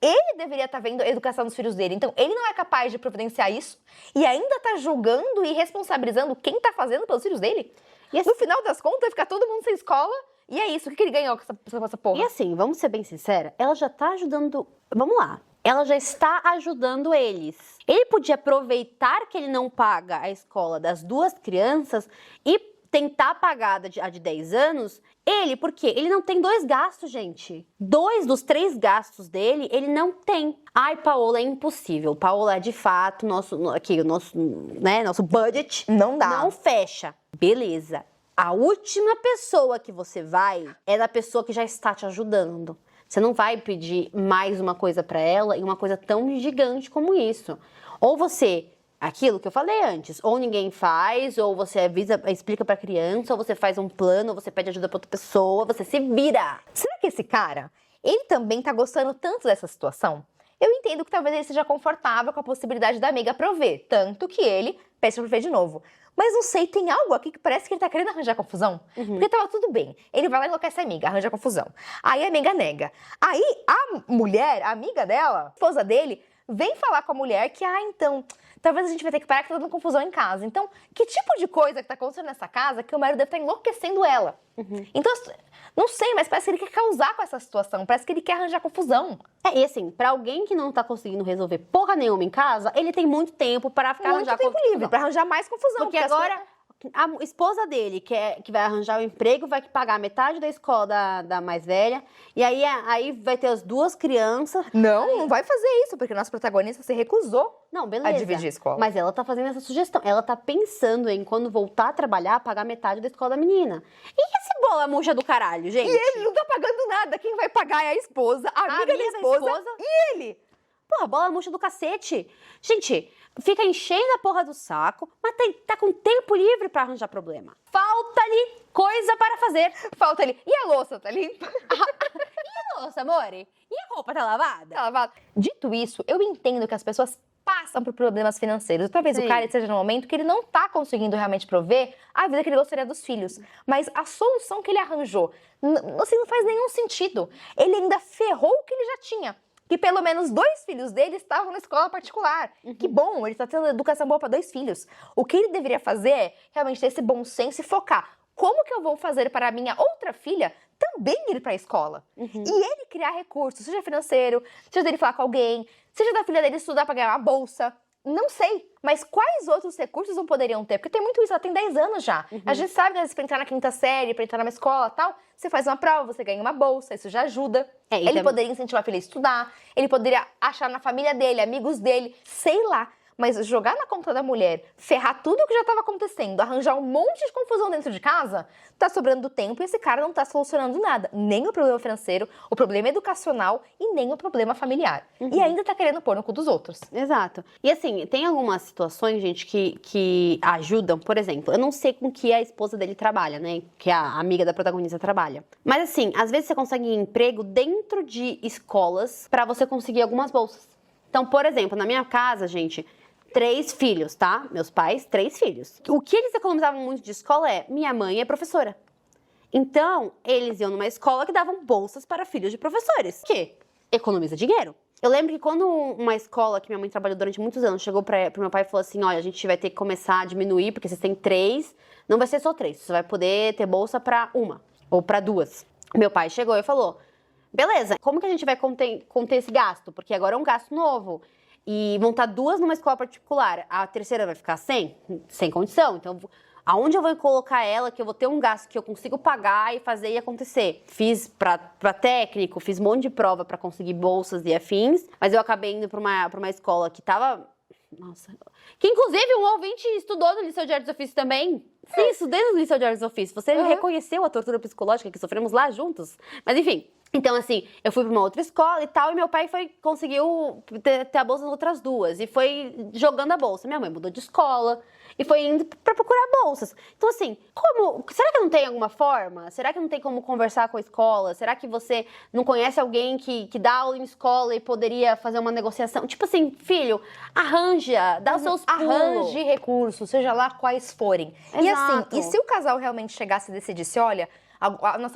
Ele deveria estar vendo a educação dos filhos dele. Então, ele não é capaz de providenciar isso e ainda tá julgando e responsabilizando quem tá fazendo pelos filhos dele. E assim, no final das contas, fica todo mundo sem escola. E é isso, o que ele ganhou com essa porra? E assim, vamos ser bem sincera, ela já tá ajudando... Vamos lá. Ela já está ajudando eles. Ele podia aproveitar que ele não paga a escola das duas crianças e tentar pagar a de 10 anos, porque ele não tem 2 gastos, gente. 2 dos 3 gastos dele, ele não tem. Ai, Paola, é impossível. Paola, de fato, nosso budget Não dá. não fecha. Beleza. A última pessoa que você vai é da pessoa que já está te ajudando. Você não vai pedir mais uma coisa pra ela e uma coisa tão gigante como isso. Ou você... Aquilo que eu falei antes, ou ninguém faz, ou você explica pra criança, ou você faz um plano, ou você pede ajuda pra outra pessoa, você se vira. Será que esse cara, ele também tá gostando tanto dessa situação? Eu entendo que talvez ele seja confortável com a possibilidade da amiga prover, tanto que ele peça pra prover de novo. Mas não sei, tem algo aqui que parece que ele tá querendo arranjar confusão. Porque tava tudo bem. Ele vai lá e enlouquece a amiga, arranja confusão. Aí a amiga nega. Aí a mulher, a amiga dela, a esposa dele, vem falar com a mulher que, então... Talvez a gente vai ter que parar que tá dando confusão em casa. Então, que tipo de coisa que tá acontecendo nessa casa que o marido deve estar enlouquecendo ela? Então, não sei, mas parece que ele quer causar com essa situação. Parece que ele quer arranjar confusão. E assim, pra alguém que não tá conseguindo resolver porra nenhuma em casa, ele tem muito tempo para ficar arranjar muito tempo livre, pra arranjar mais confusão. Porque agora... A esposa dele, que vai arranjar o emprego, vai pagar metade da escola da mais velha. E aí vai ter as 2 crianças. Não vai fazer isso, porque nossa protagonista se recusou beleza, a dividir a escola. Mas ela tá fazendo essa sugestão. Ela tá pensando em, quando voltar a trabalhar, pagar metade da escola da menina. E esse bola murcha do caralho, gente? E ele não tá pagando nada. Quem vai pagar é a esposa, a amiga da esposa e ele. Porra, bola murcha do cacete. Gente... Fica enchendo a porra do saco, mas tá com tempo livre pra arranjar problema. Falta-lhe coisa para fazer. Falta-lhe. E a louça, tá limpa? E a louça, amore? E a roupa tá lavada? Tá lavada. Dito isso, eu entendo que as pessoas passam por problemas financeiros. Talvez o cara esteja no momento que ele não tá conseguindo realmente prover a vida que ele gostaria dos filhos. Mas a solução que ele arranjou, assim, não faz nenhum sentido. Ele ainda ferrou o que ele já tinha. Que pelo menos 2 filhos dele estavam na escola particular. Que bom, ele está tendo educação boa para 2 filhos. O que ele deveria fazer é realmente ter esse bom senso e focar. Como que eu vou fazer para a minha outra filha também ir para a escola? E ele criar recursos, seja financeiro, seja dele falar com alguém, seja da filha dele estudar para ganhar uma bolsa. Não sei, mas quais outros recursos não poderiam ter? Porque tem muito isso, ela tem 10 anos já. A gente sabe que às vezes pra entrar na 5ª série, pra entrar numa escola e tal, você faz uma prova, você ganha uma bolsa, isso já ajuda. Ele poderia incentivar a filha a estudar, ele poderia achar na família dele, amigos dele, sei lá. Mas jogar na conta da mulher, ferrar tudo o que já estava acontecendo, arranjar um monte de confusão dentro de casa, tá sobrando tempo e esse cara não tá solucionando nada. Nem o problema financeiro, o problema educacional e nem o problema familiar. E ainda tá querendo pôr no cu dos outros. Exato. E assim, tem algumas situações, gente, que ajudam. Por exemplo, eu não sei com que a esposa dele trabalha, né? Que a amiga da protagonista trabalha. Mas assim, às vezes você consegue emprego dentro de escolas pra você conseguir algumas bolsas. Então, por exemplo, na minha casa, gente... 3 filhos, tá? Meus pais, 3 filhos. O que eles economizavam muito de escola minha mãe é professora. Então, eles iam numa escola que davam bolsas para filhos de professores. Que economiza dinheiro. Eu lembro que quando uma escola que minha mãe trabalhou durante muitos anos chegou pro meu pai e falou assim, olha, a gente vai ter que começar a diminuir, porque vocês têm 3, não vai ser só 3, você vai poder ter bolsa para 1 ou para 2. Meu pai chegou e falou, beleza, como que a gente vai conter esse gasto? Porque agora é um gasto novo. E vão estar 2 numa escola particular, a terceira vai ficar sem condição. Então, aonde eu vou colocar ela, que eu vou ter um gasto que eu consigo pagar e fazer e acontecer? Fiz pra técnico, fiz um monte de prova pra conseguir bolsas e afins, mas eu acabei indo pra uma escola que tava... Nossa... Que, inclusive, um ouvinte estudou no Liceu de Artes e Ofícios também. Sim, estudei no Liceu de Artes e Ofícios. Você reconheceu a tortura psicológica que sofremos lá juntos? Mas, enfim... Então, assim, eu fui pra uma outra escola e tal, e meu pai conseguiu ter a bolsa nas outras 2, e foi jogando a bolsa. Minha mãe mudou de escola e foi indo pra procurar bolsas. Então, assim, será que não tem alguma forma? Será que não tem como conversar com a escola? Será que você não conhece alguém que dá aula em escola e poderia fazer uma negociação? Tipo assim, filho, arranja, dá os seus pulos. Arranje recursos, seja lá quais forem. Exato. E assim, e se o casal realmente chegasse e decidisse, olha...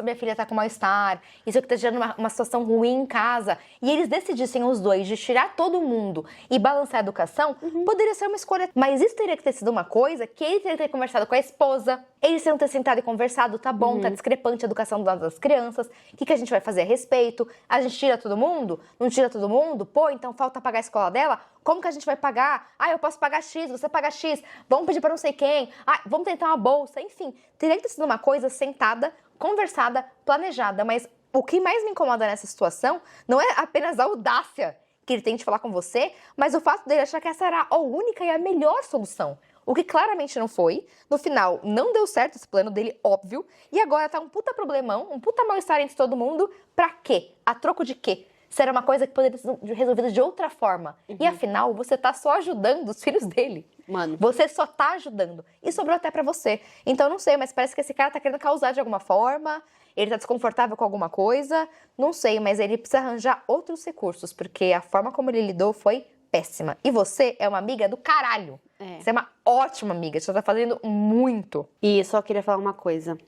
minha filha tá com mal-estar, isso aqui tá gerando uma situação ruim em casa, e eles decidissem os dois de tirar todo mundo e balançar a educação, poderia ser uma escolha. Mas isso teria que ter sido uma coisa que ele teria que ter conversado com a esposa, eles teriam que ter sentado e conversado, tá bom, tá discrepante a educação das crianças, o que a gente vai fazer a respeito? A gente tira todo mundo? Não tira todo mundo? Pô, então falta pagar a escola dela? Como que a gente vai pagar? Ah, eu posso pagar X, você paga X, vamos pedir pra não sei quem, ah, vamos tentar uma bolsa, enfim. Teria que ter sido uma coisa sentada, conversada, planejada, mas o que mais me incomoda nessa situação não é apenas a audácia que ele tem de falar com você, mas o fato dele achar que essa era a única e a melhor solução. O que claramente não foi. No final, não deu certo esse plano dele, óbvio, e agora tá um puta problemão, um puta mal-estar entre todo mundo. Pra quê? A troco de quê? Se era uma coisa que poderia ser resolvida de outra forma. E afinal, você tá só ajudando os filhos dele. Mano. Você só tá ajudando. E sobrou até pra você. Então, não sei, mas parece que esse cara tá querendo causar de alguma forma. Ele tá desconfortável com alguma coisa. Não sei, mas ele precisa arranjar outros recursos. Porque a forma como ele lidou foi péssima. E você é uma amiga do caralho. Você é uma ótima amiga. Você tá fazendo muito. E só queria falar uma coisa.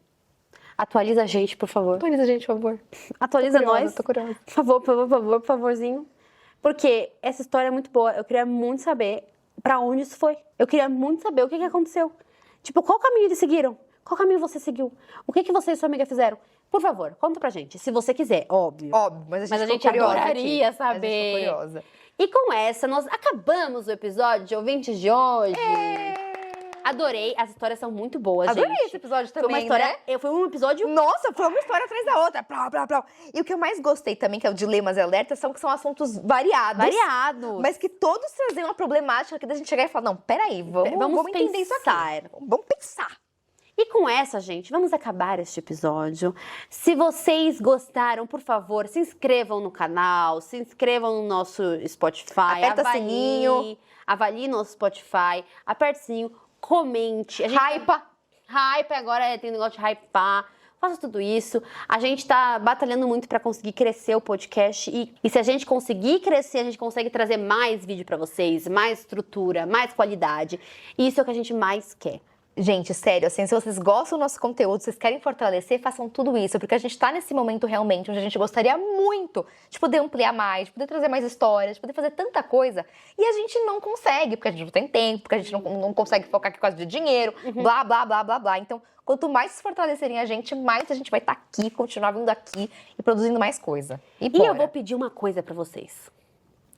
Atualiza a gente, por favor. Atualiza a gente, por favor. Atualiza nós. Tô curiosa. Por favor, por favorzinho. Porque essa história é muito boa. Eu queria muito saber pra onde isso foi. Eu queria muito saber o que aconteceu. Tipo, qual caminho eles seguiram? Qual caminho você seguiu? O que você e sua amiga fizeram? Por favor, conta pra gente. Se você quiser, óbvio. Óbvio, mas a gente adoraria saber. A gente ficou curiosa. E com essa, nós acabamos o episódio de ouvintes de hoje. Adorei, as histórias são muito boas, Adorei gente. esse episódio também, Foi uma história, né? Foi um episódio... Nossa, foi uma história atrás da outra, blá, blá, blá. E o que eu mais gostei também, que é o Dilemas e Alertas, que são assuntos variados. Mas que todos trazem uma problemática que da gente chegar e falar, não, peraí, vamos entender isso aqui. Vamos pensar. E com essa, gente, vamos acabar este episódio. Se vocês gostaram, por favor, se inscrevam no canal, se inscrevam no nosso Spotify. Aperta sininho. Avalie nosso Spotify, aperte sininho, comente. Hype, agora tem negócio de hypar. Faça tudo isso. A gente tá batalhando muito pra conseguir crescer o podcast. E se a gente conseguir crescer, a gente consegue trazer mais vídeo pra vocês, mais estrutura, mais qualidade. E isso é o que a gente mais quer. Gente, sério, assim, se vocês gostam do nosso conteúdo, vocês querem fortalecer, façam tudo isso, porque a gente tá nesse momento realmente onde a gente gostaria muito de poder ampliar mais, de poder trazer mais histórias, de poder fazer tanta coisa, e a gente não consegue, porque a gente não tem tempo, porque a gente não consegue focar aqui por causa de dinheiro, blá, blá, blá, blá, blá. Então, quanto mais fortalecerem a gente, mais a gente vai estar aqui, continuar vindo aqui e produzindo mais coisa. E eu vou pedir uma coisa pra vocês.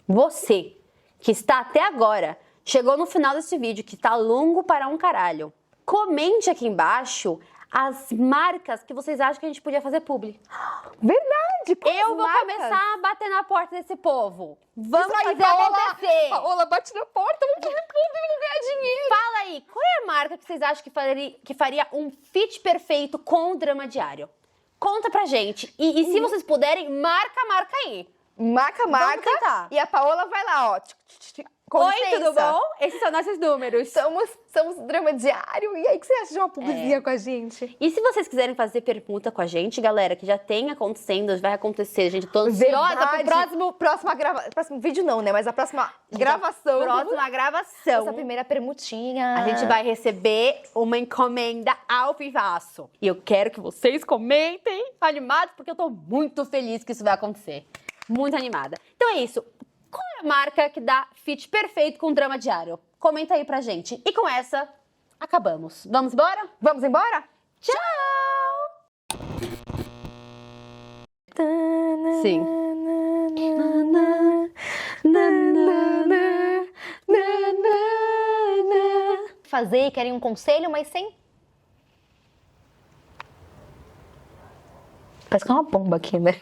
Você, que está até agora, chegou no final desse vídeo, que tá longo para um caralho. Comente aqui embaixo as marcas que vocês acham que a gente podia fazer publi. Verdade! Eu vou começar a bater na porta desse povo. Vamos fazer acontecer. Paola, bate na porta, vamos fazer publi e vamos ganhar dinheiro. Fala aí, qual é a marca que vocês acham que faria um fit perfeito com o Drama Diário? Conta pra gente. E se vocês puderem, marca aí. Marca. Vamos tentar. E a Paola vai lá, ó. Com Oi, licença. tudo bom? Esses são nossos números. Somos Drama Diário. E aí, o que você acha de uma publizinha com a gente? E se vocês quiserem fazer pergunta com a gente, galera, que já tem acontecendo, vai acontecer, gente, tô ansiosa pro próximo vídeo não, né? Mas a próxima gravação. próxima gravação. Essa primeira permutinha. A gente vai receber uma encomenda ao vivaço. E eu quero que vocês comentem, animados, porque eu tô muito feliz que isso vai acontecer. Muito animada. Então é isso. Qual é a marca que dá fit perfeito com drama diário? Comenta aí pra gente. E com essa, acabamos. Vamos embora? Vamos embora? Tchau! Sim. Fazer e querem um conselho, mas sem... Parece que é uma bomba aqui, né?